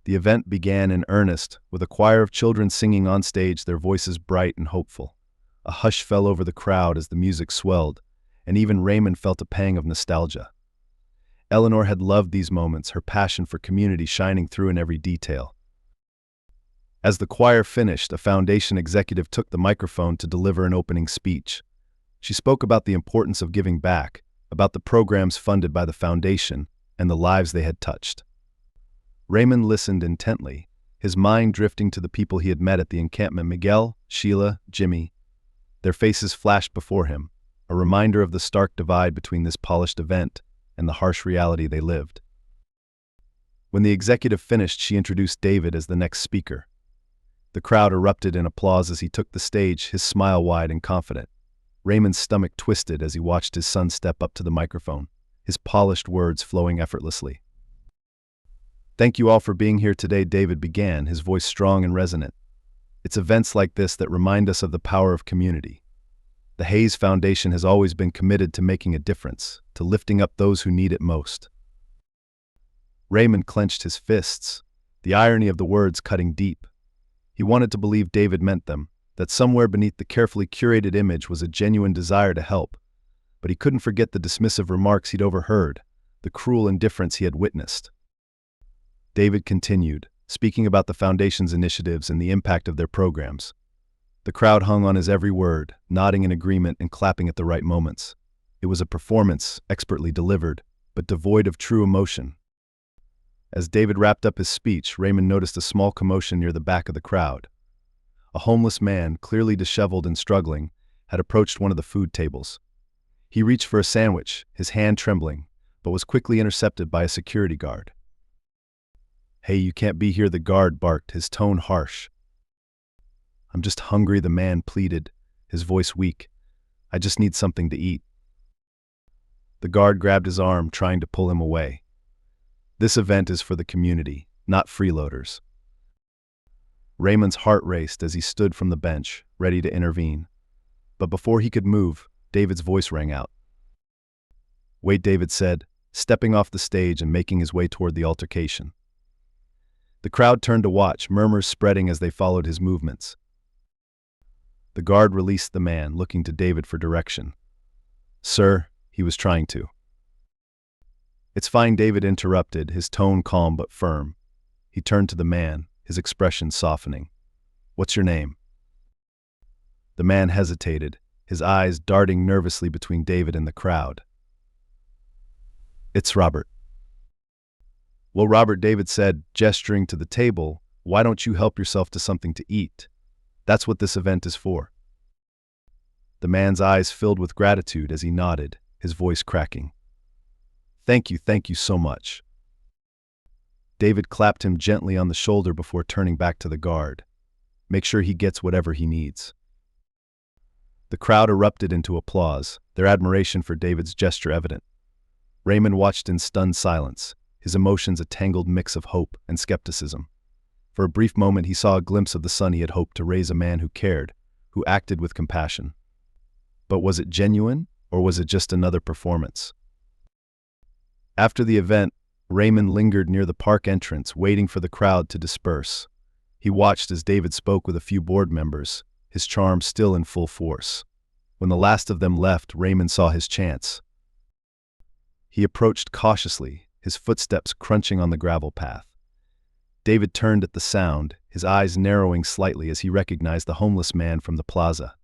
The event began in earnest, with a choir of children singing on stage, their voices bright and hopeful. A hush fell over the crowd as the music swelled, and even Raymond felt a pang of nostalgia. Eleanor had loved these moments, her passion for community shining through in every detail. As the choir finished, a foundation executive took the microphone to deliver an opening speech. She spoke about the importance of giving back, about the programs funded by the foundation, and the lives they had touched. Raymond listened intently, his mind drifting to the people he had met at the encampment: Miguel, Sheila, Jimmy. Their faces flashed before him, a reminder of the stark divide between this polished event and the harsh reality they lived. When the executive finished, she introduced David as the next speaker. The crowd erupted in applause as he took the stage, his smile wide and confident. Raymond's stomach twisted as he watched his son step up to the microphone, his polished words flowing effortlessly. "Thank you all for being here today," David began, his voice strong and resonant. "It's events like this that remind us of the power of community. The Hayes Foundation has always been committed to making a difference, to lifting up those who need it most." Raymond clenched his fists, the irony of the words cutting deep. He wanted to believe David meant them, that somewhere beneath the carefully curated image was a genuine desire to help, but he couldn't forget the dismissive remarks he'd overheard, the cruel indifference he had witnessed. David continued, speaking about the foundation's initiatives and the impact of their programs. The crowd hung on his every word, nodding in agreement and clapping at the right moments. It was a performance, expertly delivered, but devoid of true emotion. As David wrapped up his speech, Raymond noticed a small commotion near the back of the crowd. A homeless man, clearly disheveled and struggling, had approached one of the food tables. He reached for a sandwich, his hand trembling, but was quickly intercepted by a security guard. "Hey, you can't be here," the guard barked, his tone harsh. "I'm just hungry," the man pleaded, his voice weak. "I just need something to eat." The guard grabbed his arm, trying to pull him away. "This event is for the community, not freeloaders." Raymond's heart raced as he stood from the bench, ready to intervene. But before he could move, David's voice rang out. "Wait," David said, stepping off the stage and making his way toward the altercation. The crowd turned to watch, murmurs spreading as they followed his movements. The guard released the man, looking to David for direction. "Sir," he was trying to. "It's fine," David interrupted, his tone calm but firm. He turned to the man, his expression softening. "What's your name?" The man hesitated, his eyes darting nervously between David and the crowd. "It's Robert." "Well, Robert," David said, gesturing to the table, "why don't you help yourself to something to eat? That's what this event is for." The man's eyes filled with gratitude as he nodded, his voice cracking. Thank you so much." David clapped him gently on the shoulder before turning back to the guard. "Make sure he gets whatever he needs." The crowd erupted into applause, their admiration for David's gesture evident. Raymond watched in stunned silence, his emotions a tangled mix of hope and skepticism. For a brief moment he saw a glimpse of the son he had hoped to raise, a man who cared, who acted with compassion. But was it genuine, or was it just another performance? After the event, Raymond lingered near the park entrance, waiting for the crowd to disperse. He watched as David spoke with a few board members, his charm still in full force. When the last of them left, Raymond saw his chance. He approached cautiously, his footsteps crunching on the gravel path. David turned at the sound, his eyes narrowing slightly as he recognized the homeless man from the plaza.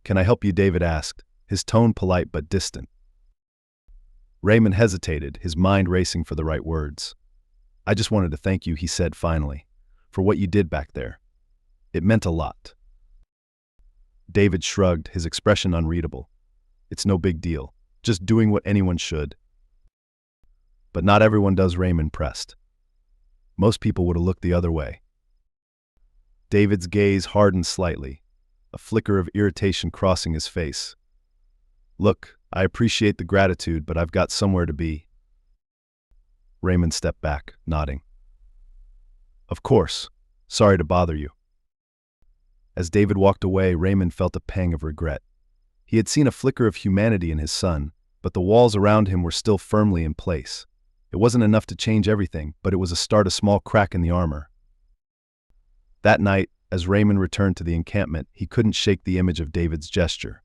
"Can I help you?" David asked, his tone polite but distant. Raymond hesitated, his mind racing for the right words. "I just wanted to thank you," he said finally, "for what you did back there. It meant a lot." David shrugged, his expression unreadable. "It's no big deal, just doing what anyone should." "But not everyone does," Raymond pressed. "Most people would have looked the other way." David's gaze hardened slightly, a flicker of irritation crossing his face. "Look, I appreciate the gratitude, but I've got somewhere to be." Raymond stepped back, nodding. "Of course. Sorry to bother you." As David walked away, Raymond felt a pang of regret. He had seen a flicker of humanity in his son, but the walls around him were still firmly in place. It wasn't enough to change everything, but it was a small crack in the armor. That night, as Raymond returned to the encampment, he couldn't shake the image of David's gesture.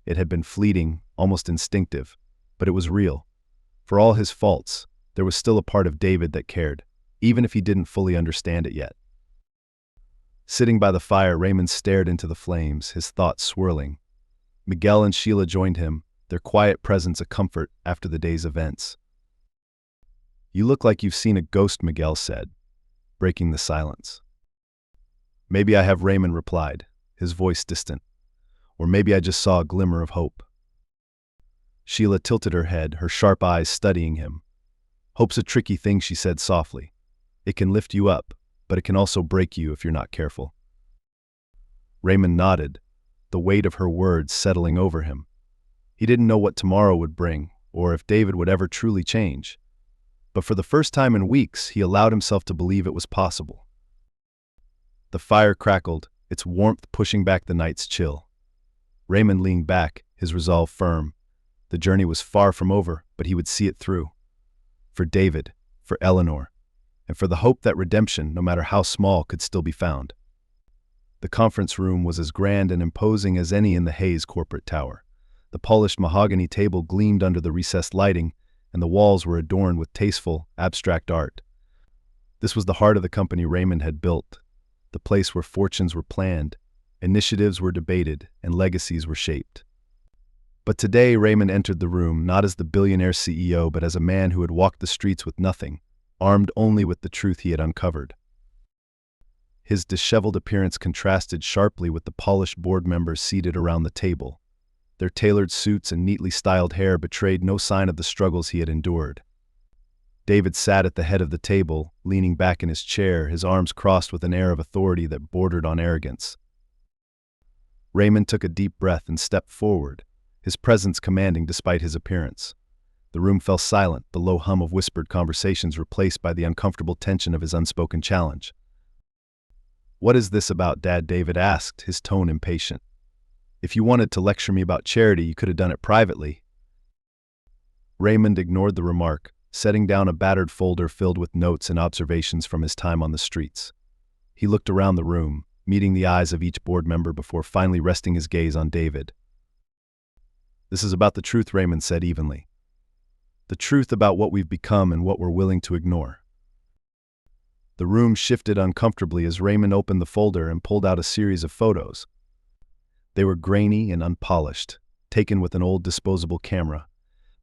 It had been fleeting, almost instinctive, but it was real. For all his faults, there was still a part of David that cared, even if he didn't fully understand it yet. Sitting by the fire, Raymond stared into the flames, his thoughts swirling. Miguel and Sheila joined him, their quiet presence a comfort after the day's events. "You look like you've seen a ghost," Miguel said, breaking the silence. "Maybe I have," Raymond replied, his voice distant. "Or maybe I just saw a glimmer of hope." Sheila tilted her head, her sharp eyes studying him. "Hope's a tricky thing," she said softly. "It can lift you up, but it can also break you if you're not careful." Raymond nodded, the weight of her words settling over him. He didn't know what tomorrow would bring, or if David would ever truly change. But for the first time in weeks, he allowed himself to believe it was possible. The fire crackled, its warmth pushing back the night's chill. Raymond leaned back, his resolve firm. The journey was far from over, but he would see it through. For David, for Eleanor, and for the hope that redemption, no matter how small, could still be found. The conference room was as grand and imposing as any in the Hayes corporate tower. The polished mahogany table gleamed under the recessed lighting, and the walls were adorned with tasteful, abstract art. This was the heart of the company Raymond had built, the place where fortunes were planned, initiatives were debated, and legacies were shaped. But today Raymond entered the room not as the billionaire CEO, but as a man who had walked the streets with nothing, armed only with the truth he had uncovered. His disheveled appearance contrasted sharply with the polished board members seated around the table. Their tailored suits and neatly styled hair betrayed no sign of the struggles he had endured. David sat at the head of the table, leaning back in his chair, his arms crossed with an air of authority that bordered on arrogance. Raymond took a deep breath and stepped forward, his presence commanding despite his appearance. The room fell silent, the low hum of whispered conversations replaced by the uncomfortable tension of his unspoken challenge. "What is this about, Dad?" David asked, his tone impatient. "If you wanted to lecture me about charity, you could have done it privately." Raymond ignored the remark, setting down a battered folder filled with notes and observations from his time on the streets. He looked around the room, meeting the eyes of each board member before finally resting his gaze on David. "This is about the truth," Raymond said evenly. "The truth about what we've become and what we're willing to ignore." The room shifted uncomfortably as Raymond opened the folder and pulled out a series of photos. They were grainy and unpolished, taken with an old disposable camera,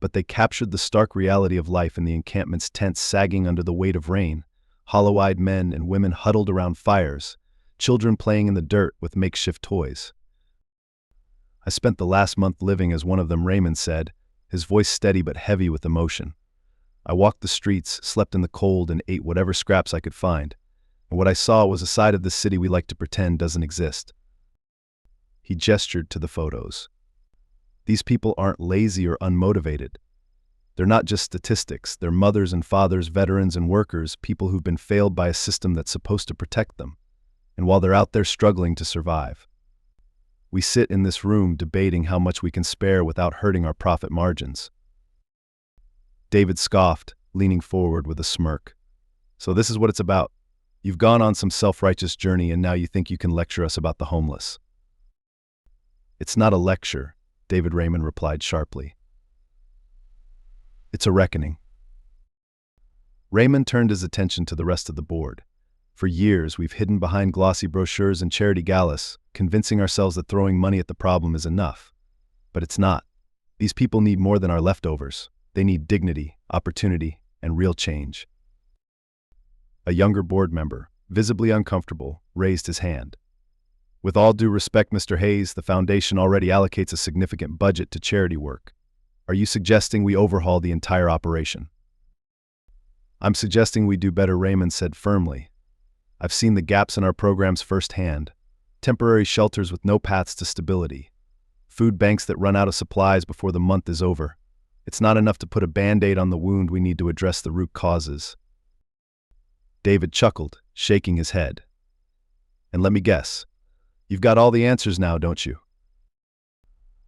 but they captured the stark reality of life in the encampment's tents sagging under the weight of rain, hollow-eyed men and women huddled around fires, children playing in the dirt with makeshift toys. "I spent the last month living as one of them," Raymond said, his voice steady but heavy with emotion. "I walked the streets, slept in the cold, and ate whatever scraps I could find. And what I saw was a side of the city we like to pretend doesn't exist." He gestured to the photos. "These people aren't lazy or unmotivated. They're not just statistics. They're mothers and fathers, veterans and workers, people who've been failed by a system that's supposed to protect them. And while they're out there struggling to survive, we sit in this room debating how much we can spare without hurting our profit margins." David scoffed, leaning forward with a smirk. "So this is what it's about. You've gone on some self-righteous journey and now you think you can lecture us about the homeless." "It's not a lecture," David Raymond replied sharply. "It's a reckoning." Raymond turned his attention to the rest of the board. "For years, we've hidden behind glossy brochures and charity galas, convincing ourselves that throwing money at the problem is enough. But it's not. These people need more than our leftovers. They need dignity, opportunity, and real change." A younger board member, visibly uncomfortable, raised his hand. "With all due respect, Mr. Hayes, the foundation already allocates a significant budget to charity work. Are you suggesting we overhaul the entire operation?" "I'm suggesting we do better," Raymond said firmly. "I've seen the gaps in our programs firsthand. Temporary shelters with no paths to stability. Food banks that run out of supplies before the month is over. It's not enough to put a Band-Aid on the wound, we need to address the root causes." David chuckled, shaking his head. "And let me guess, you've got all the answers now, don't you?"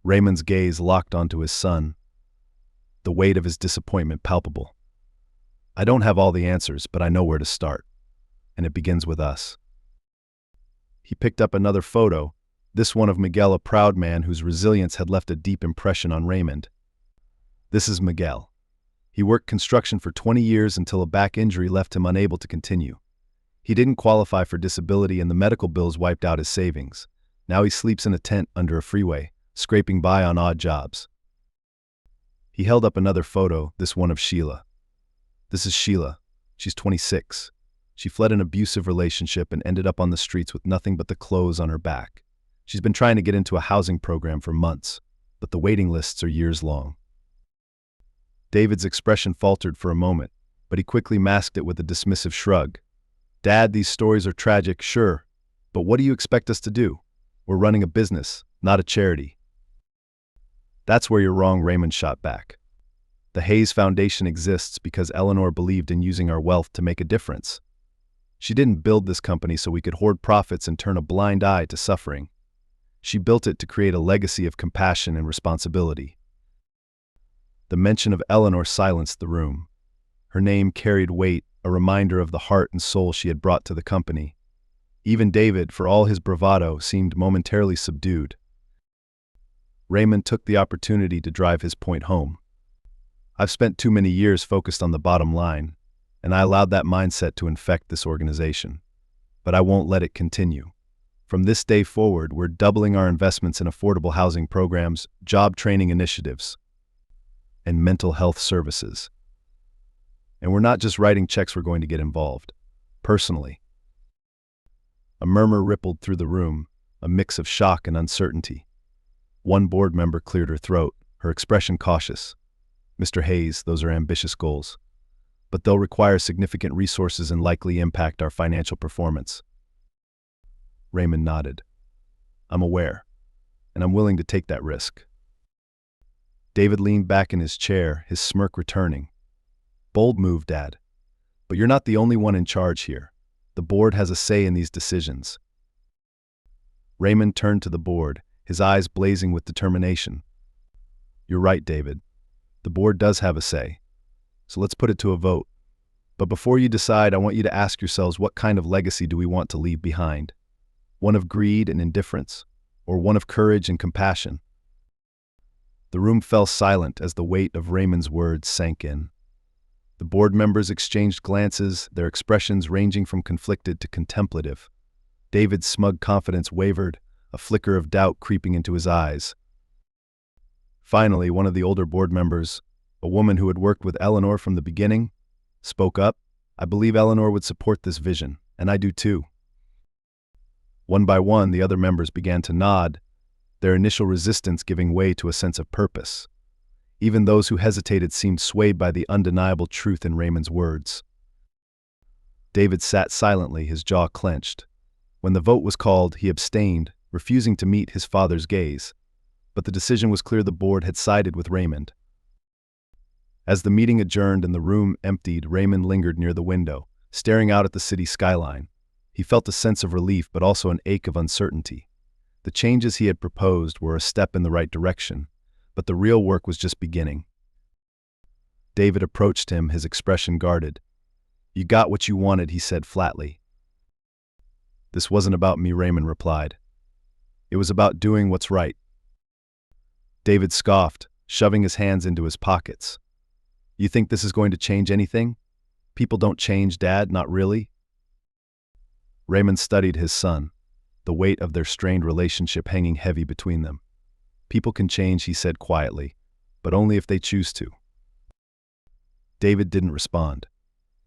Raymond's gaze locked onto his son, the weight of his disappointment palpable. "I don't have all the answers, but I know where to start. And it begins with us." He picked up another photo, this one of Miguel, a proud man whose resilience had left a deep impression on Raymond. "This is Miguel. He worked construction for 20 years until a back injury left him unable to continue. He didn't qualify for disability and the medical bills wiped out his savings. Now he sleeps in a tent under a freeway, scraping by on odd jobs." He held up another photo, this one of Sheila. "This is Sheila. She's 26. She fled an abusive relationship and ended up on the streets with nothing but the clothes on her back. She's been trying to get into a housing program for months, but the waiting lists are years long." David's expression faltered for a moment, but he quickly masked it with a dismissive shrug. "Dad, these stories are tragic, sure, but what do you expect us to do? We're running a business, not a charity." "That's where you're wrong," Raymond shot back. "The Hayes Foundation exists because Eleanor believed in using our wealth to make a difference. She didn't build this company so we could hoard profits and turn a blind eye to suffering. She built it to create a legacy of compassion and responsibility." The mention of Eleanor silenced the room. Her name carried weight, a reminder of the heart and soul she had brought to the company. Even David, for all his bravado, seemed momentarily subdued. Raymond took the opportunity to drive his point home. "I've spent too many years focused on the bottom line, and I allowed that mindset to infect this organization. But I won't let it continue. From this day forward, we're doubling our investments in affordable housing programs, job training initiatives, and mental health services. And we're not just writing checks, we're going to get involved. Personally." A murmur rippled through the room, a mix of shock and uncertainty. One board member cleared her throat, her expression cautious. "Mr. Hayes, those are ambitious goals, but they'll require significant resources and likely impact our financial performance." Raymond nodded. "I'm aware, and I'm willing to take that risk." David leaned back in his chair, his smirk returning. "Bold move, Dad. But you're not the only one in charge here. The board has a say in these decisions." Raymond turned to the board, his eyes blazing with determination. "You're right, David. The board does have a say. So let's put it to a vote. But before you decide, I want you to ask yourselves, what kind of legacy do we want to leave behind? One of greed and indifference, or one of courage and compassion?" The room fell silent as the weight of Raymond's words sank in. The board members exchanged glances, their expressions ranging from conflicted to contemplative. David's smug confidence wavered, a flicker of doubt creeping into his eyes. Finally, one of the older board members, a woman who had worked with Eleanor from the beginning, spoke up. "I believe Eleanor would support this vision, and I do too." One by one, the other members began to nod, their initial resistance giving way to a sense of purpose. Even those who hesitated seemed swayed by the undeniable truth in Raymond's words. David sat silently, his jaw clenched. When the vote was called, he abstained, refusing to meet his father's gaze. But the decision was clear: the board had sided with Raymond. As the meeting adjourned and the room emptied, Raymond lingered near the window, staring out at the city skyline. He felt a sense of relief, but also an ache of uncertainty. The changes he had proposed were a step in the right direction, but the real work was just beginning. David approached him, his expression guarded. "You got what you wanted," he said flatly. "This wasn't about me," Raymond replied. "It was about doing what's right." David scoffed, shoving his hands into his pockets. "You think this is going to change anything? People don't change, Dad, not really." Raymond studied his son, the weight of their strained relationship hanging heavy between them. "People can change," he said quietly, "but only if they choose to." David didn't respond.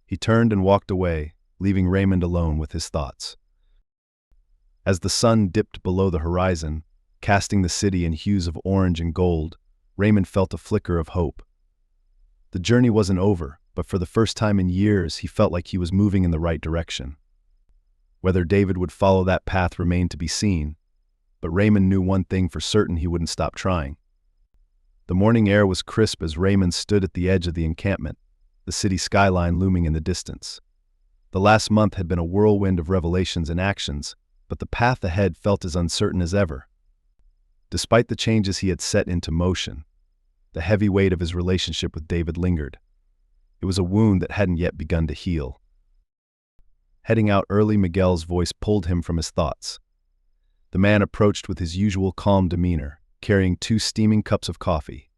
He turned and walked away, leaving Raymond alone with his thoughts. As the sun dipped below the horizon, casting the city in hues of orange and gold, Raymond felt a flicker of hope. The journey wasn't over, but for the first time in years, he felt like he was moving in the right direction. Whether David would follow that path remained to be seen, but Raymond knew one thing for certain: he wouldn't stop trying. The morning air was crisp as Raymond stood at the edge of the encampment, the city skyline looming in the distance. The last month had been a whirlwind of revelations and actions, but the path ahead felt as uncertain as ever. Despite the changes he had set into motion, the heavy weight of his relationship with David lingered. It was a wound that hadn't yet begun to heal. Heading out early, Miguel's voice pulled him from his thoughts. The man approached with his usual calm demeanor, carrying 2 steaming cups of coffee.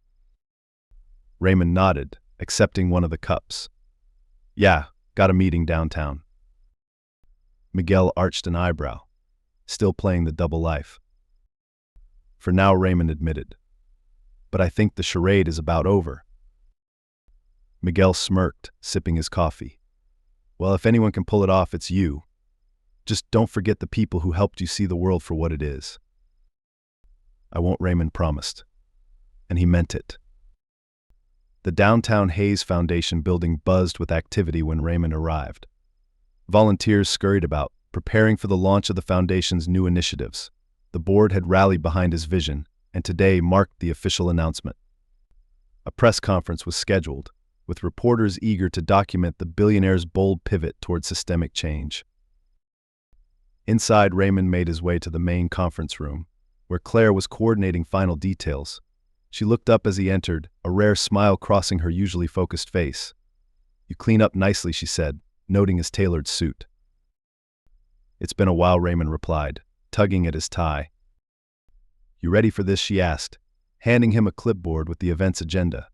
Raymond nodded, accepting one of the cups. "Yeah, got a meeting downtown." Miguel arched an eyebrow, still playing the double life. "For now," Raymond admitted. "But I think the charade is about over." Miguel smirked, sipping his coffee. "Well, if anyone can pull it off, it's you. Just don't forget the people who helped you see the world for what it is." "I won't," Raymond promised. And he meant it. The downtown Hayes Foundation building buzzed with activity when Raymond arrived. Volunteers scurried about, preparing for the launch of the foundation's new initiatives. The board had rallied behind his vision, and today marked the official announcement. A press conference was scheduled, with reporters eager to document the billionaire's bold pivot toward systemic change. Inside, Raymond made his way to the main conference room, where Claire was coordinating final details. She looked up as he entered, a rare smile crossing her usually focused face. "You clean up nicely," she said, noting his tailored suit. "It's been a while," Raymond replied, tugging at his tie. "You ready for this?" she asked, handing him a clipboard with the event's agenda.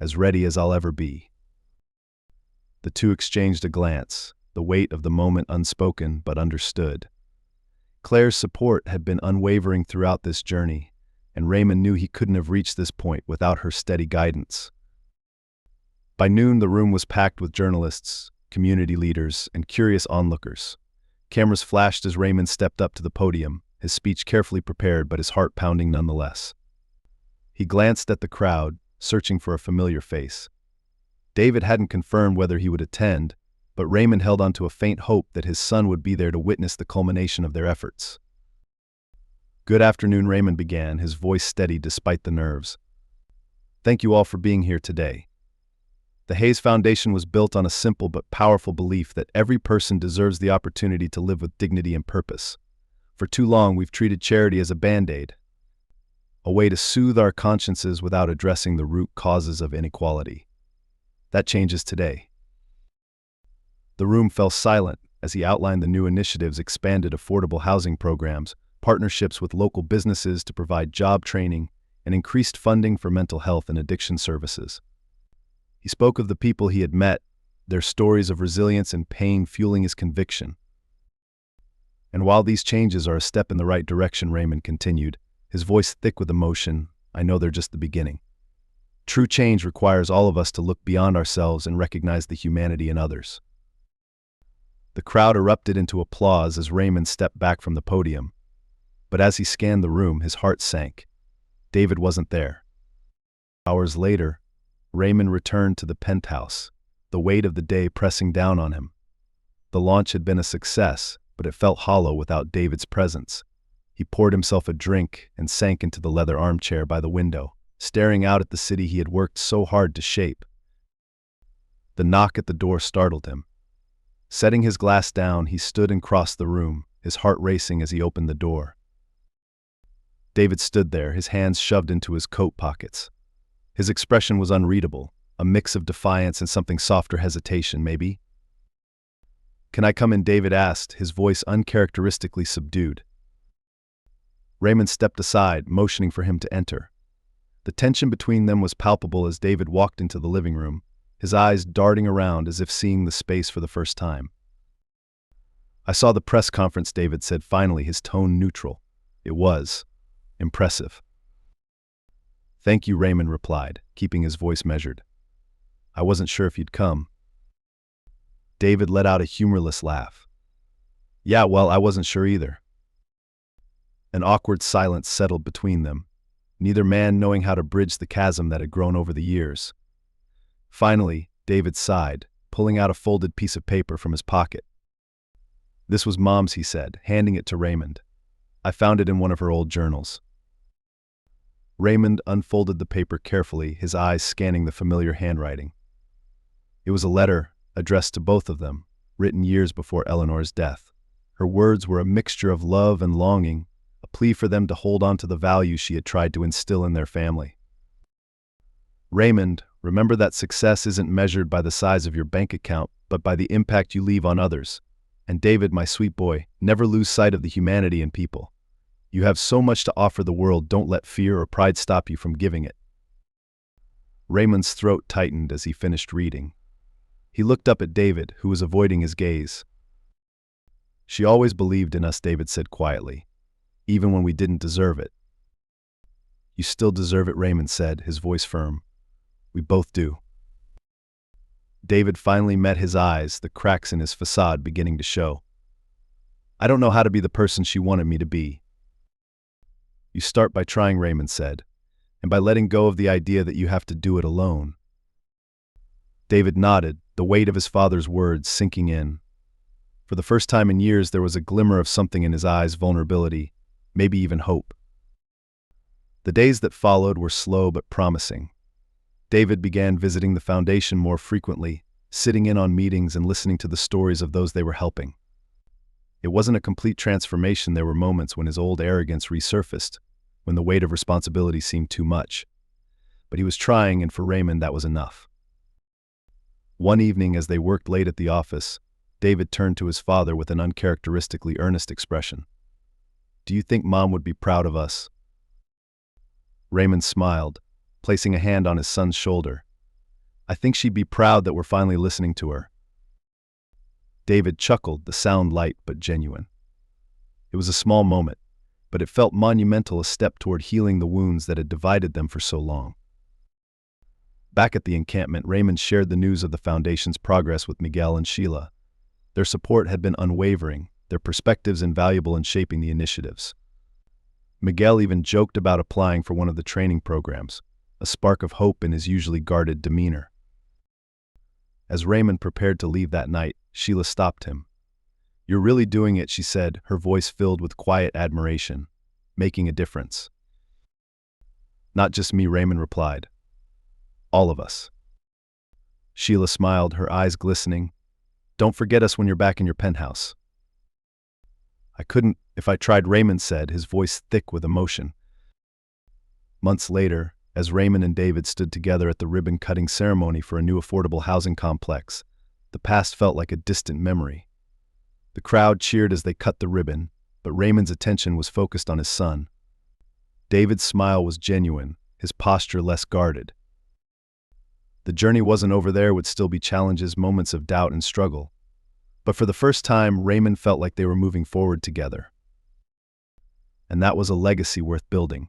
"As ready as I'll ever be." The two exchanged a glance, the weight of the moment unspoken but understood. Claire's support had been unwavering throughout this journey, and Raymond knew he couldn't have reached this point without her steady guidance. By noon, the room was packed with journalists, community leaders, and curious onlookers. Cameras flashed as Raymond stepped up to the podium, his speech carefully prepared but his heart pounding nonetheless. He glanced at the crowd, searching for a familiar face. David hadn't confirmed whether he would attend, but Raymond held on to a faint hope that his son would be there to witness the culmination of their efforts. "Good afternoon," Raymond began, his voice steady despite the nerves. "Thank you all for being here today. The Hayes Foundation was built on a simple but powerful belief that every person deserves the opportunity to live with dignity and purpose. For too long, we've treated charity as a band-aid, a way to soothe our consciences without addressing the root causes of inequality. That changes today." The room fell silent as he outlined the new initiatives: expanded affordable housing programs, partnerships with local businesses to provide job training, and increased funding for mental health and addiction services. He spoke of the people he had met, their stories of resilience and pain fueling his conviction. And while these changes are a step in the right direction, Raymond continued, his voice thick with emotion, I know they're just the beginning. True change requires all of us to look beyond ourselves and recognize the humanity in others. The crowd erupted into applause as Raymond stepped back from the podium. But as he scanned the room, his heart sank. David wasn't there. Hours later, Raymond returned to the penthouse, the weight of the day pressing down on him. The launch had been a success, but it felt hollow without David's presence. He poured himself a drink and sank into the leather armchair by the window, staring out at the city he had worked so hard to shape. The knock at the door startled him. Setting his glass down, he stood and crossed the room, his heart racing as he opened the door. David stood there, his hands shoved into his coat pockets. His expression was unreadable, a mix of defiance and something softer hesitation, maybe. Can I come in? David asked, his voice uncharacteristically subdued. Raymond stepped aside, motioning for him to enter. The tension between them was palpable as David walked into the living room, his eyes darting around as if seeing the space for the first time. I saw the press conference, David said finally, his tone neutral. It was impressive. Thank you, Raymond replied, keeping his voice measured. I wasn't sure if you'd come. David let out a humorless laugh. Yeah, well, I wasn't sure either. An awkward silence settled between them, neither man knowing how to bridge the chasm that had grown over the years. Finally, David sighed, pulling out a folded piece of paper from his pocket. This was Mom's, he said, handing it to Raymond. I found it in one of her old journals. Raymond unfolded the paper carefully, his eyes scanning the familiar handwriting. It was a letter addressed to both of them, written years before Eleanor's death. Her words were a mixture of love and longing, a plea for them to hold on to the values she had tried to instill in their family. Raymond, remember that success isn't measured by the size of your bank account, but by the impact you leave on others. And David, my sweet boy, never lose sight of the humanity in people. You have so much to offer the world, don't let fear or pride stop you from giving it. Raymond's throat tightened as he finished reading. He looked up at David, who was avoiding his gaze. She always believed in us, David said quietly, even when we didn't deserve it. You still deserve it, Raymond said, his voice firm. We both do. David finally met his eyes, the cracks in his facade beginning to show. I don't know how to be the person she wanted me to be. You start by trying, Raymond said, and by letting go of the idea that you have to do it alone. David nodded, the weight of his father's words sinking in. For the first time in years, there was a glimmer of something in his eyes, vulnerability, maybe even hope. The days that followed were slow but promising. David began visiting the foundation more frequently, sitting in on meetings and listening to the stories of those they were helping. It wasn't a complete transformation. There were moments when his old arrogance resurfaced, when the weight of responsibility seemed too much. But he was trying, and for Raymond that was enough. One evening, as they worked late at the office, David turned to his father with an uncharacteristically earnest expression. Do you think Mom would be proud of us? Raymond smiled, placing a hand on his son's shoulder. I think she'd be proud that we're finally listening to her. David chuckled, the sound light but genuine. It was a small moment, but it felt monumental, a step toward healing the wounds that had divided them for so long. Back at the encampment, Raymond shared the news of the Foundation's progress with Miguel and Sheila. Their support had been unwavering, their perspectives invaluable in shaping the initiatives. Miguel even joked about applying for one of the training programs, a spark of hope in his usually guarded demeanor. As Raymond prepared to leave that night, Sheila stopped him. You're really doing it, she said, her voice filled with quiet admiration. Making a difference. Not just me, Raymond replied. All of us. Sheila smiled, her eyes glistening. Don't forget us when you're back in your penthouse. I couldn't if I tried, Raymond said, his voice thick with emotion. Months later, as Raymond and David stood together at the ribbon-cutting ceremony for a new affordable housing complex, the past felt like a distant memory. The crowd cheered as they cut the ribbon, but Raymond's attention was focused on his son. David's smile was genuine, his posture less guarded. The journey wasn't over. There would still be challenges, moments of doubt and struggle. But for the first time, Raymond felt like they were moving forward together. And that was a legacy worth building.